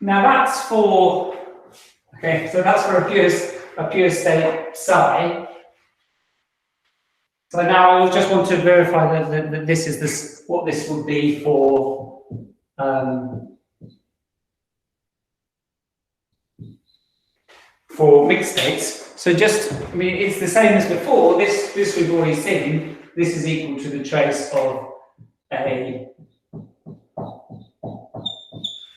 Now that's for so that's for a pure state psi. So now I just want to verify that this is what this would be for mixed states. So just, I mean, it's the same as before. This we've already seen. This is equal to the trace of A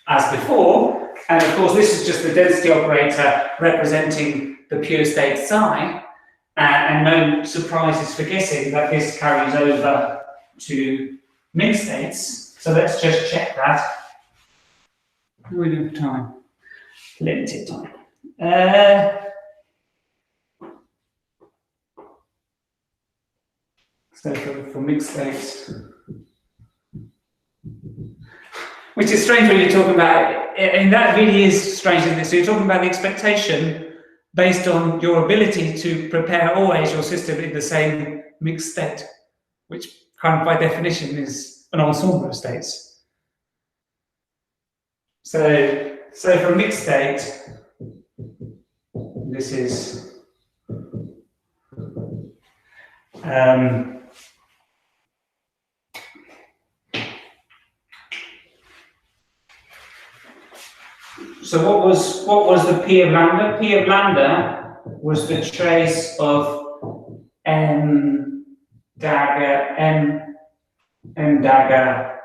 as before. And of course, this is just the density operator representing the pure state psi. And no surprises for guessing that this carries over to mixed states. So let's just check that. We have time, limited time. So for mixed states, which is strange when you're talking about, and that really is strange, isn't it? So you're talking about the expectation based on your ability to prepare always your system in the same mixed state, which kind of by definition is an ensemble of states. So for mixed state, this is so what was the P of lambda? P of lambda was the trace of M dagger M dagger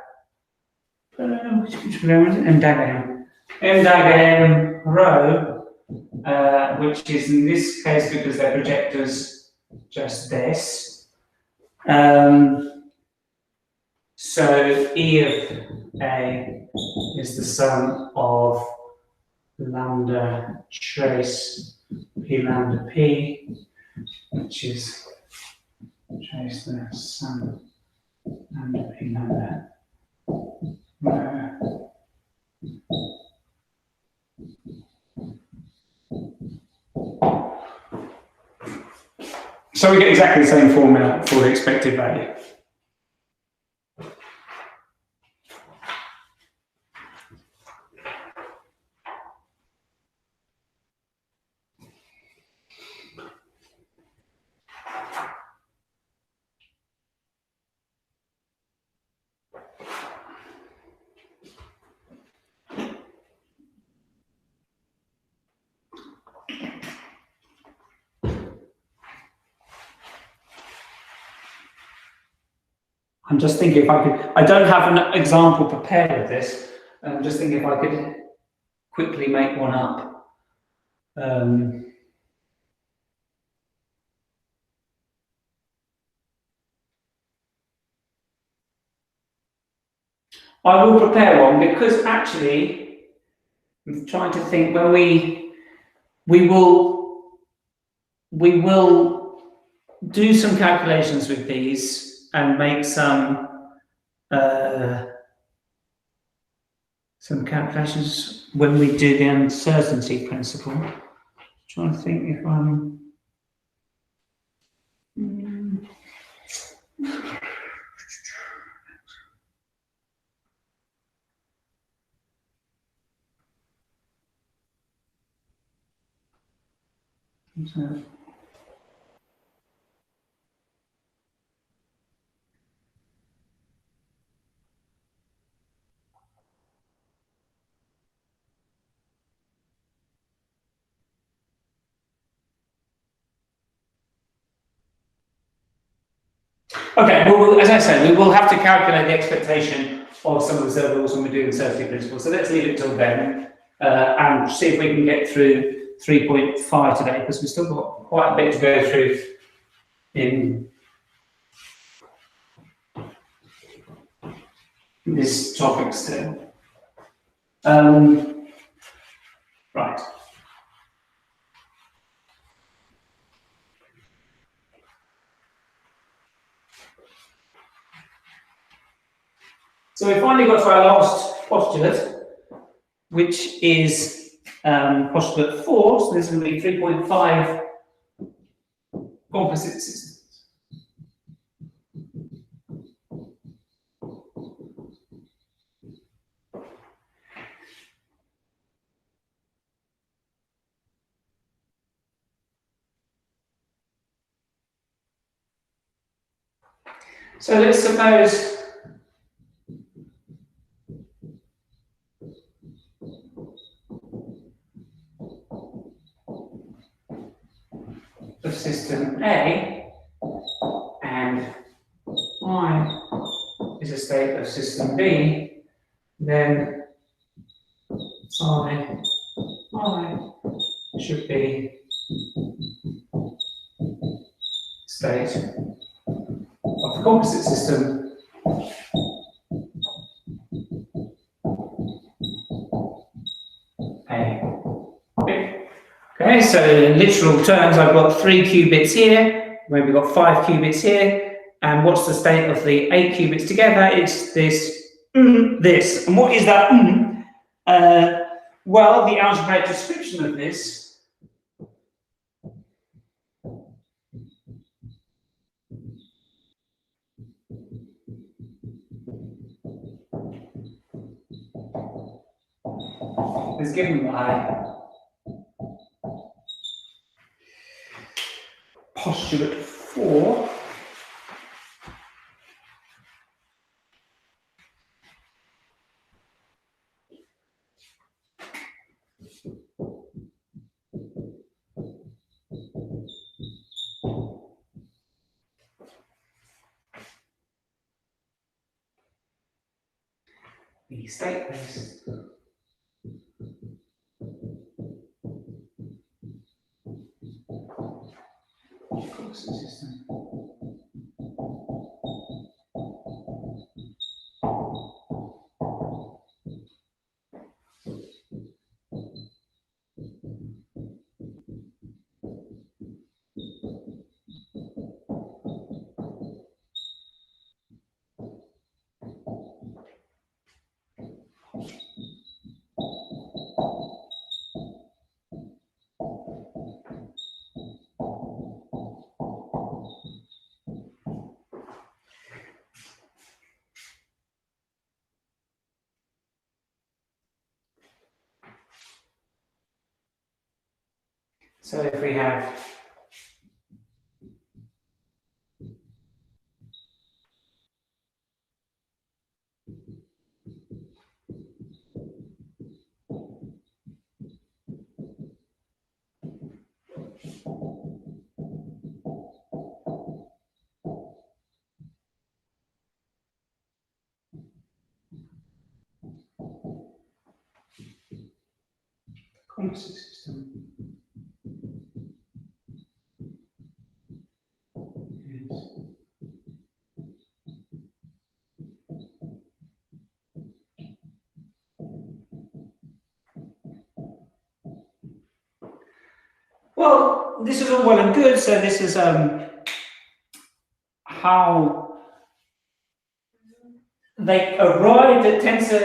which was it? M dagger M rho, which is in this case, because they're projectors, just this. So E of A is the sum of lambda trace P lambda P, which is trace the sum lambda P lambda rho. So we get exactly the same formula for the expected value. I'm just thinking if I could, I don't have an example prepared of this. I'm just thinking if I could quickly make one up. I will prepare one because actually, I'm trying to think when we will do some calculations with these and make some calculations when we do the uncertainty principle. Trying to think if I'm. Okay, well, as I said, we will have to calculate the expectation of some observables when we do the uncertainty principle. So let's leave it till then and see if we can get through 3.5 today, because we've still got quite a bit to go through in this topic still. Right. So we finally got to our last postulate, which is postulate 4. So this is going to be 3.5 composite systems. So let's suppose of system A and I is a state of system B, then I should be state of the composite system A. Okay, so in literal terms, I've got 3 qubits here, maybe we've got 5 qubits here, and what's the state of the 8 qubits together? It's this, this. And what is that? Well, the algebraic description of this is given by postulate 4. The state-based composite system. So if we have composite system. Well, this is all well and good. So this is how they arrived at tensor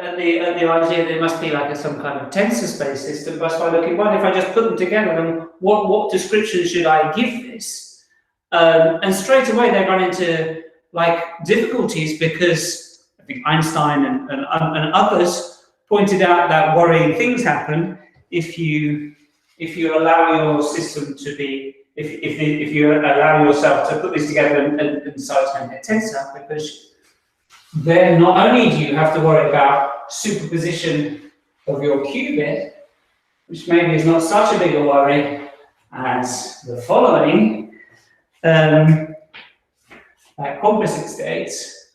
and the idea there must be like some kind of tensor space system. But by looking, well, if I just put them together, then what description should I give this? And straight away they run into like difficulties because I think Einstein and others pointed out that worrying things happen if you allow your system to be if you allow yourself to put this together and decide to make a tensor, because then not only do you have to worry about superposition of your qubit, which maybe is not such a big a worry as the following, composite states.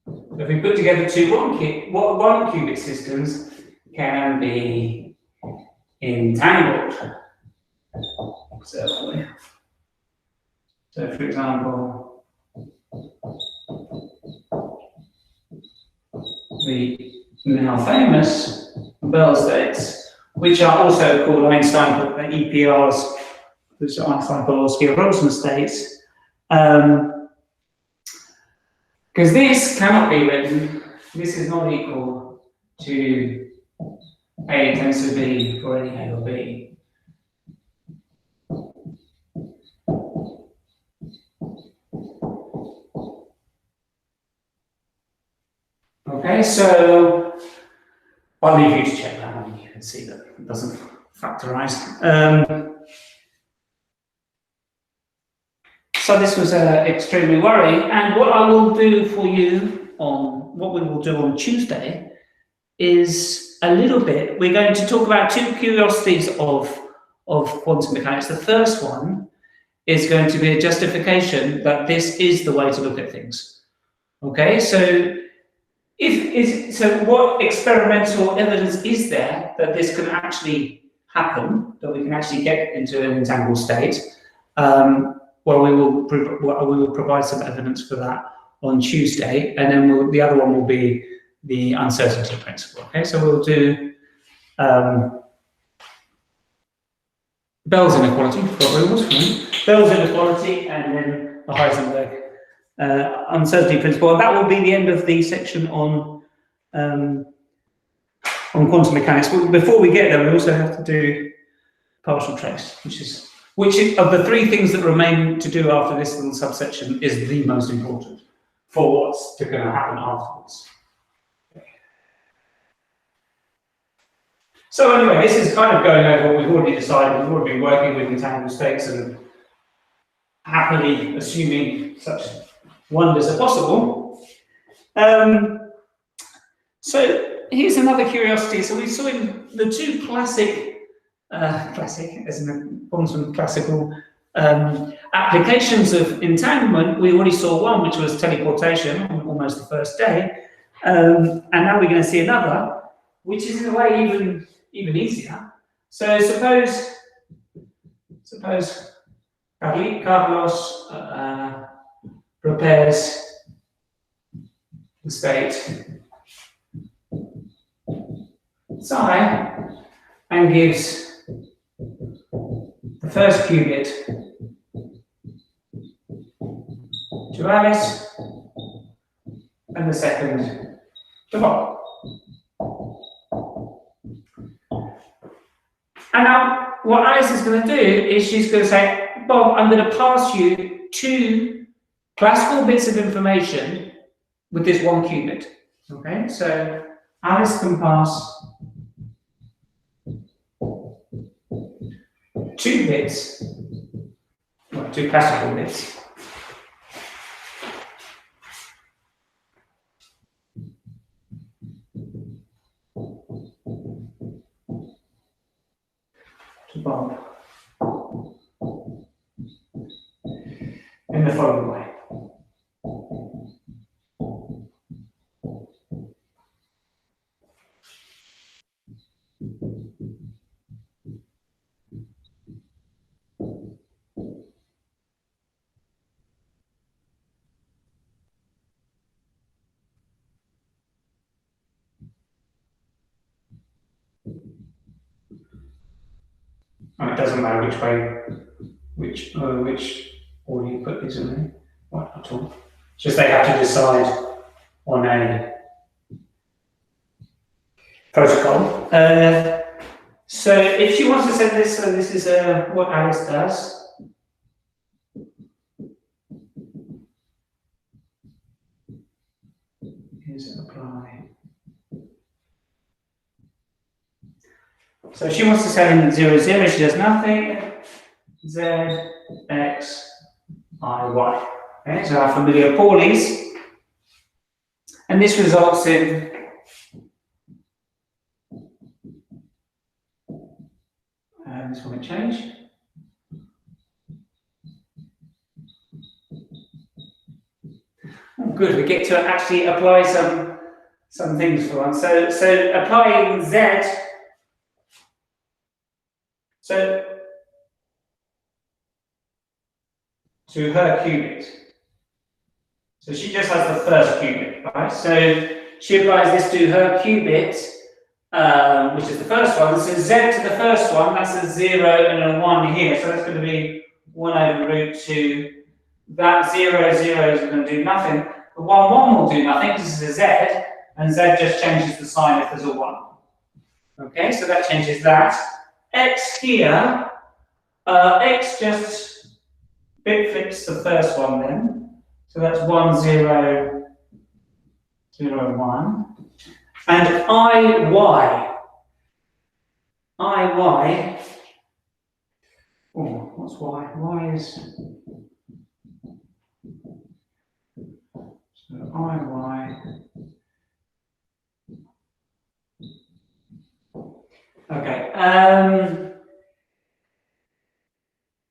If we put together one qubit systems can be entangled. So for example, the now famous Bell states, which are also called Einstein EPRs, which are Einstein-Podolsky-Rosen states, because this cannot be written. This is not equal to A tensor B for any A or B. Okay, so I'll leave you to check that one. You can see that it doesn't factorize. So this was extremely worrying, and what I will do for you what we will do on Tuesday is a little bit. We're going to talk about two curiosities of quantum mechanics. The first one is going to be a justification that this is the way to look at things. Okay, so what experimental evidence is there that this can actually happen, that we can actually get into an entangled state? Well, we will provide some evidence for that on Tuesday, and then the other one will be the uncertainty principle. Okay, so we'll do Bell's inequality, Bell's inequality, and then the Heisenberg uncertainty principle. And that will be the end of the section on quantum mechanics. But before we get there, we also have to do partial trace, which of the three things that remain to do after this little subsection is the most important for what's going to happen afterwards. So anyway, this is kind of going over what we've already decided. We've already been working with entangled states and happily assuming such wonders are possible. So here's another curiosity. So we saw in the two classic as in quantum classical applications of entanglement, we already saw one, which was teleportation on almost the first day, and now we're going to see another, which is in a way even easier. So suppose Carlos prepares the state psi and gives the first qubit to Alice and the second to Bob. And now what Alice is going to do is she's going to say, Bob, I'm going to pass you two classical bits of information with this one qubit. Okay, so Alice can pass 2 bits, well, 2 classical bits. To Bob in the following way. And it doesn't matter which way, which order you put these in, what at all. It's just they have to decide on a protocol. So if she wants to set this, so this is what Alice does. Here's apply. So she wants to set in 0, 0, she does nothing. Z, X, I, Y. Okay, so our familiar Pauli's. And this results in this one will change. Oh, good, we get to actually apply some things for once. So applying Z. So to her qubit. So she just has the first qubit, right? So she applies this to her qubit, which is the first one. So Z to the first one, that's a 0 and a 1 here. So that's going to be 1 over root 2. That 0, 0 is going to do nothing. The 1, 1 will do nothing. This is a Z, and Z just changes the sign if there's a 1. Okay, so that changes that. X here, X just bit flips the first one then. So that's 1, 0, 0, 1. And IY. IY. Oh, what's Y? Y is. So IY. Okay.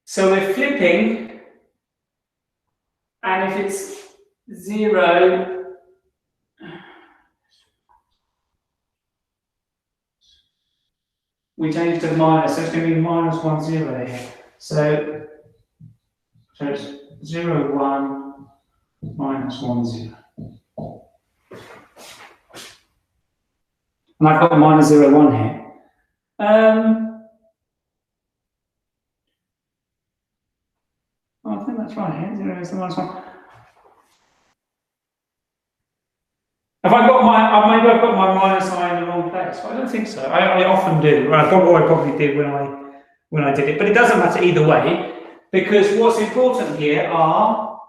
So we're flipping, and if it's 0, we change to minus, so it's going to be minus 1, 0 here. So it's 0, 1, minus 1, 0. And I've got minus 0, 1 here. I think that's right here. 0 is the minus 1. Have I got my, maybe I've got my minus I in the wrong place. Well, I don't think so. I often do. I probably did when I did it, but it doesn't matter either way, because what's important here are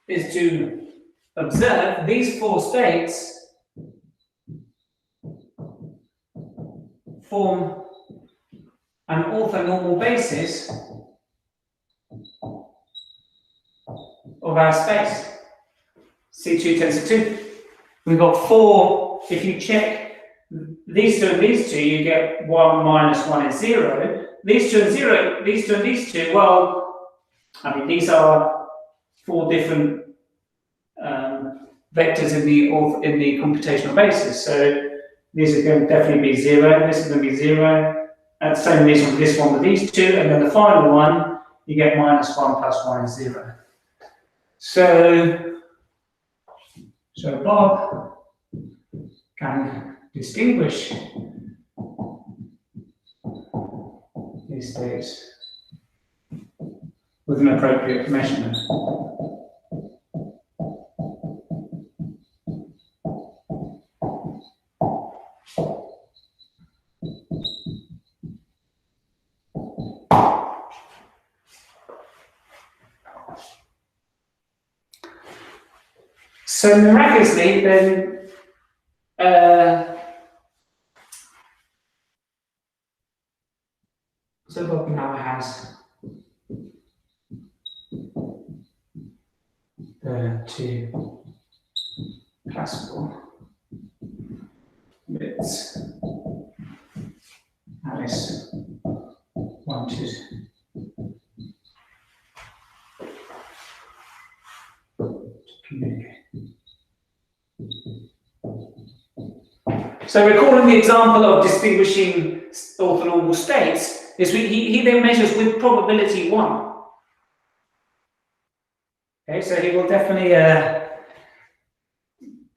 is to observe these 4 states form an orthonormal basis of our space. C2 tends to 2. We've got 4. If you check these 2 and these 2, you get 1 minus 1 is 0. These 2 and 0, these 2 and these 2, well, I mean, these are 4 different vectors in the computational basis. So these are going to definitely be 0. This is going to be 0. And same reason with this one with these 2, and then the final one, you get minus 1 plus 1 is 0. So Bob can distinguish these states with an appropriate measurement. So miraculously, then so Bob now has the two classical bits. Alice wanted to communicate. So recalling the example of distinguishing orthonormal states, is he then measures with probability 1. Okay, so he will definitely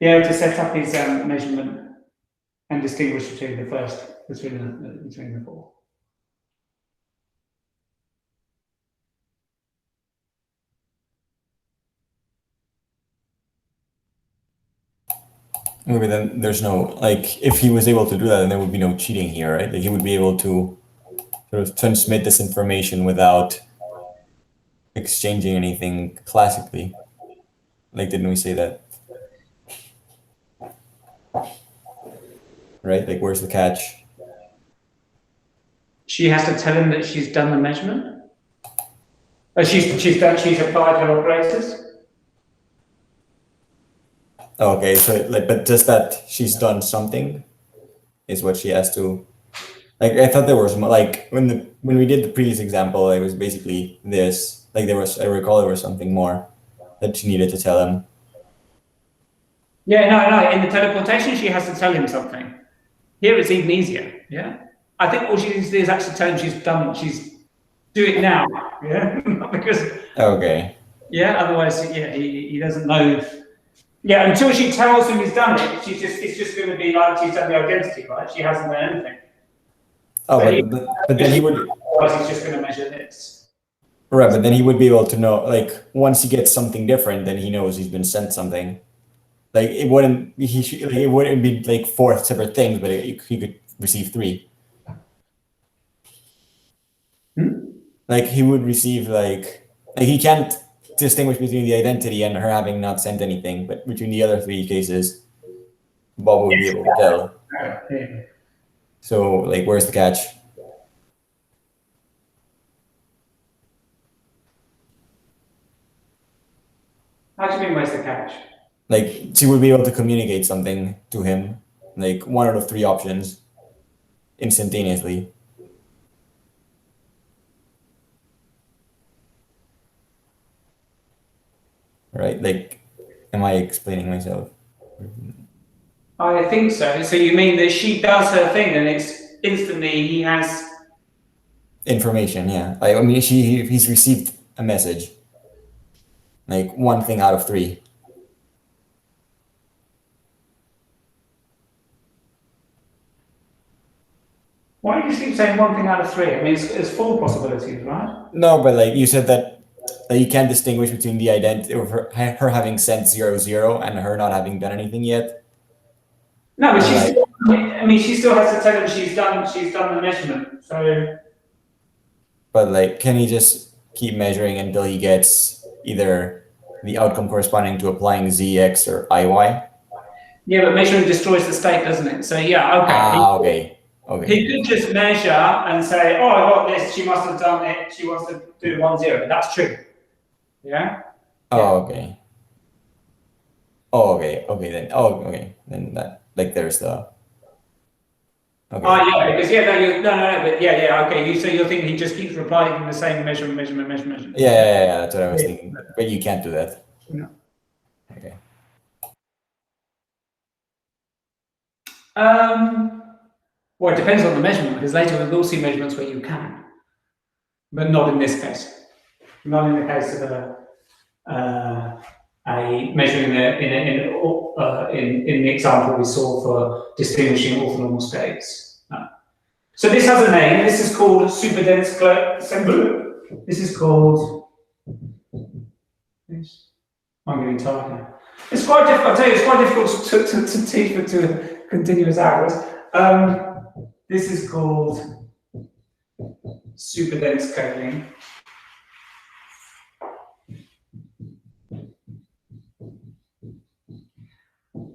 be able to set up his measurement and distinguish between the first, between the four. Maybe then there's no, like, if he was able to do that, then there would be no cheating here, right? Like, he would be able to sort of transmit this information without exchanging anything classically. Like, didn't we say that? Right? Like, where's the catch? She has to tell him that she's done the measurement. She's applied her operators. Okay, so like, but just that she's done something is what she has to. Like, I thought there was like when we did the previous example, it was basically this. Like, there was, I recall there was something more that she needed to tell him. Yeah, no. In the teleportation, she has to tell him something. Here it's even easier. Yeah, I think all she needs to do is actually tell him she's done. She's do it now. Yeah, because. Okay. Yeah. Otherwise, yeah, he doesn't know. Yeah, until she tells him he's done it, it's just going to be like she's done the identity, right? She hasn't done anything. Oh, but then he would. Otherwise, he's just going to measure this. Right, but then he would be able to know, like, once he gets something different, then he knows he's been sent something. Like, it wouldn't it wouldn't be like 4 separate things, but he could receive 3. Like, he would receive like he can't distinguish between the identity and her having not sent anything, but between the other 3 cases, Bob would be able to tell. Yeah. So, like, where's the catch? How do you mean, where's the catch? Like, she would be able to communicate something to him, like one out of 3 options, instantaneously. Right? Like, am I explaining myself? I think so. So you mean that she does her thing and it's instantly he has Information, yeah. I mean, he's received a message. Like, 1 thing out of 3. Why do you keep saying 1 thing out of 3? I mean, it's 4 possibilities, right? No, but like you said that you can't distinguish between the identity of her having sent 0, 0 and her not having done anything yet. No, but she still has to tell him she's done the measurement. So. But like, can he just keep measuring until he gets either the outcome corresponding to applying Z, X, or IY? Yeah, but measuring destroys the state, doesn't it? So yeah, okay. Okay. Okay. He could just measure and say, "Oh, I got this. She must have done it. She wants to do 1, 0." That's true. Yeah. Oh, okay. Oh, okay. Okay then. Oh, okay. Then that, like, there's the. Okay. Oh yeah, because no, but yeah. Okay, so you're thinking he just keeps replying the same measurement. Yeah. That's what I was thinking. But you can't do that. No. Okay. Well, it depends on the measurement, because later we will see measurements where you can, but not in this case. Not in the case of a measuring in the example we saw for distinguishing orthonormal states. No. So this has a name. This is called superdense assembly. This is called. I'm getting tired now. It's quite difficult. I'll tell you, it's quite difficult to teach for 2 continuous hours. This is called superdense scaling.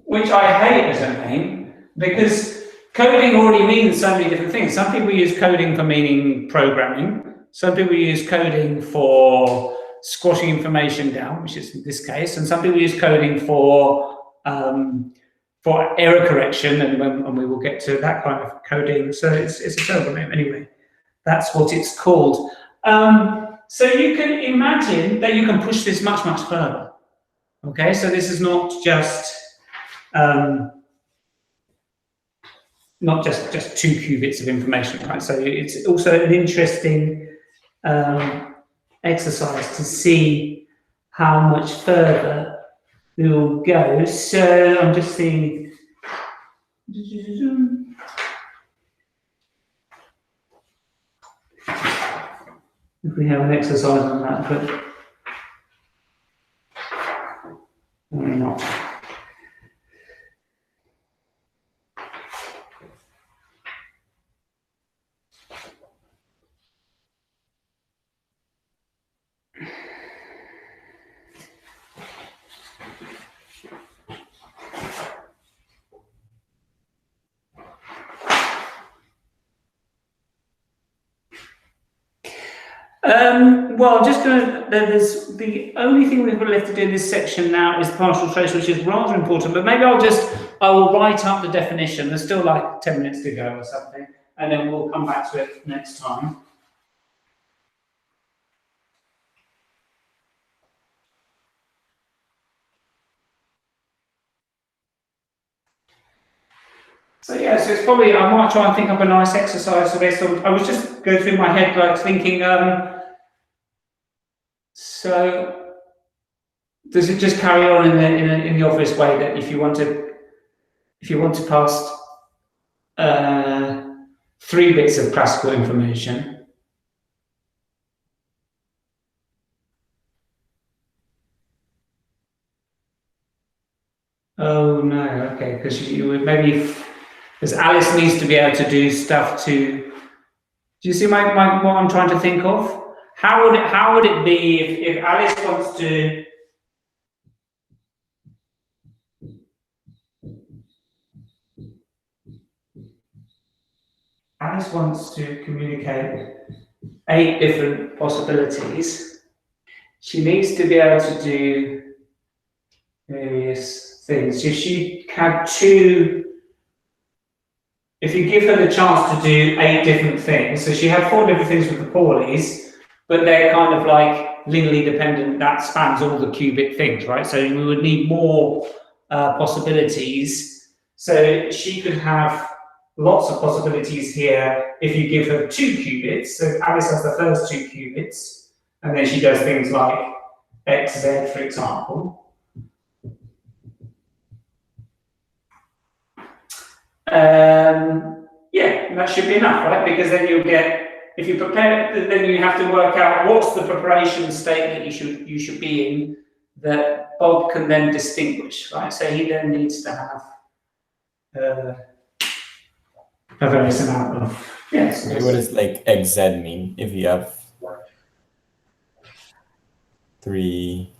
which I hate as a name, because coding already means so many different things. Some people use coding for meaning programming. Some people use coding for squashing information down, which is in this case, and some people use coding for error correction, and we will get to that kind of coding. So it's a terrible name anyway. That's what it's called. So you can imagine that you can push this much, much further. Okay, so this is not just just 2 qubits of information, right? So it's also an interesting exercise to see how much further we will go. So I'm just seeing. If we have an exercise on that, but maybe not. Well, I'm just going to, there's the only thing we've got left to do in this section now is partial trace, which is rather important, but maybe I will write up the definition. There's still like 10 minutes to go or something, and then we'll come back to it next time. So yeah, so it's probably, I might try and think up a nice exercise for this. I was just going through my head, like thinking, so does it just carry on in the obvious way that if you want to pass 3 bits of classical information, oh no, okay, because you would maybe, because Alice needs to be able to do stuff to. Do you see what I'm trying to think of? How would it be if Alice wants to? Alice wants to communicate 8 different possibilities. She needs to be able to do various things. If she had 2. If you give her the chance to do 8 different things, so she had 4 different things with the Paulies, but they're kind of like linearly dependent, that spans all the qubit things, right? So we would need more possibilities. So she could have lots of possibilities here if you give her 2 qubits. So Alice has the first 2 qubits, and then she does things like XZ, for example. Yeah, that should be enough, right? Because then you'll get, if you prepare, then you have to work out what's the preparation state that you should be in that Bob can then distinguish, right? So he then needs to have a various amount of, yes. What does like XZ mean if you have 3?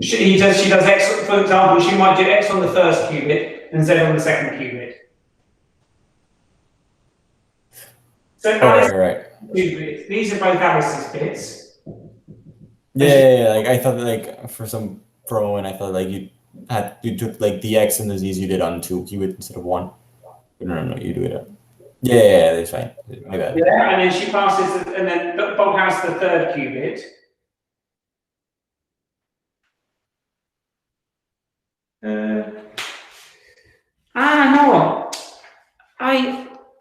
She does X, for example, she might do X on the first qubit and Z on the second qubit. So right. Qubits. These are both Alice's bits. Yeah, like I thought like for a moment I thought like you took like the X and the Z's you did on 2 qubits instead of 1. No, you do it. Yeah, that's fine. My bad. Yeah, and then she passes, and then Bob has the third qubit. No.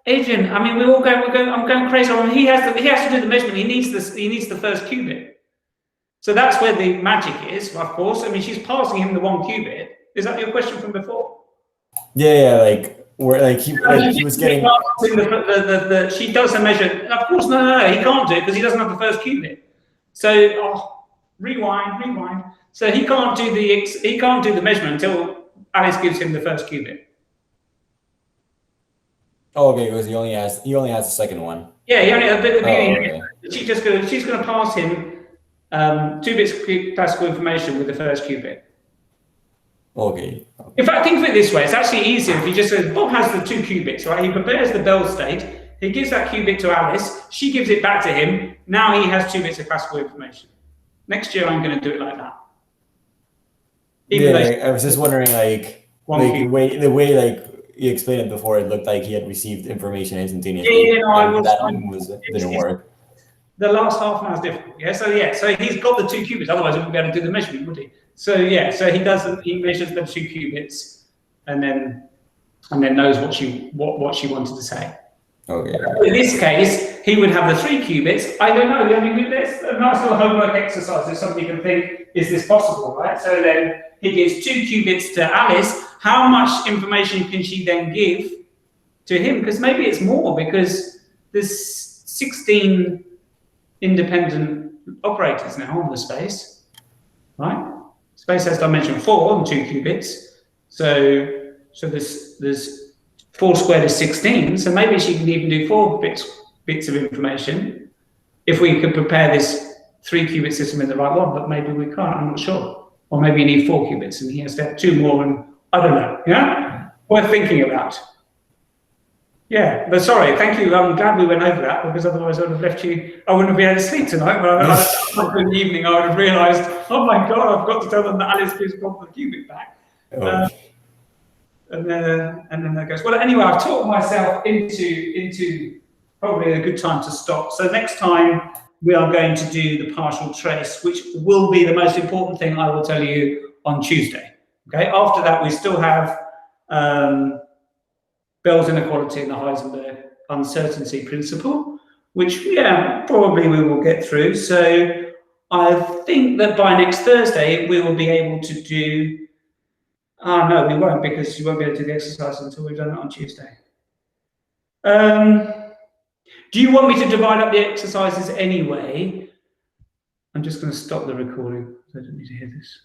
Adrian, I mean, I'm going crazy. I mean, he has to do the measurement. He needs the first qubit. So that's where the magic is, of course. I mean, she's passing him the 1 qubit. Is that your question from before? Yeah, like where like he was getting. She does a measure. Of course, no, he can't do it because he doesn't have the first qubit. So rewind. So he can't do the measurement until Alice gives him the first qubit. Oh, okay, because he only has the second one. Yeah, he only has the beginning. Okay. She's gonna pass him 2 bits of classical information with the first qubit. Okay. In fact, think of it this way. It's actually easier if he just says, Bob has the 2 qubits, right? He prepares the Bell state. He gives that qubit to Alice. She gives it back to him. Now he has 2 bits of classical information. Next year, I'm going to do it like that. Even yeah, I was just wondering, like the way like you explained it before, it looked like he had received information instantaneously. Yeah, no, didn't work. The last half an hour is difficult. Yeah, so he's got the 2 qubits. Otherwise, he wouldn't be able to do the measurement, would he? So so he does. He measures the 2 qubits, and then knows what she wanted to say. Okay. In this case, he would have the 3 qubits. I don't know. I mean, that's a nice little homework exercise. If somebody can think, is this possible, right? So then he gives 2 qubits to Alice. How much information can she then give to him? Because maybe it's more, because there's 16 independent operators now on the space, right? Space has dimension 4 and 2 qubits. So there's 4 squared is 16. So maybe she can even do 4 bits of information if we could prepare this 3 qubit system in the right one. But maybe we can't. I'm not sure. Or maybe you need 4 qubits and he has to have 2 more, and I don't know. Yeah, worth thinking about. Yeah, but sorry, thank you. I'm glad we went over that, because otherwise I would have left you. I wouldn't have been able to sleep tonight. But in the evening, I would have realised, oh my God, I've got to tell them that Alice gives Bob the qubit back. And then that goes. Well, anyway, I've talked myself into probably a good time to stop. So next time we are going to do the partial trace, which will be the most important thing I will tell you on Tuesday. Okay. After that, we still have Bell's inequality and the Heisenberg uncertainty principle, which probably we will get through. So I think that by next Thursday we will be able to do. No, we won't, because you won't be able to do the exercise until we've done it on Tuesday. Do you want me to divide up the exercises anyway? I'm just going to stop the recording. I don't need to hear this.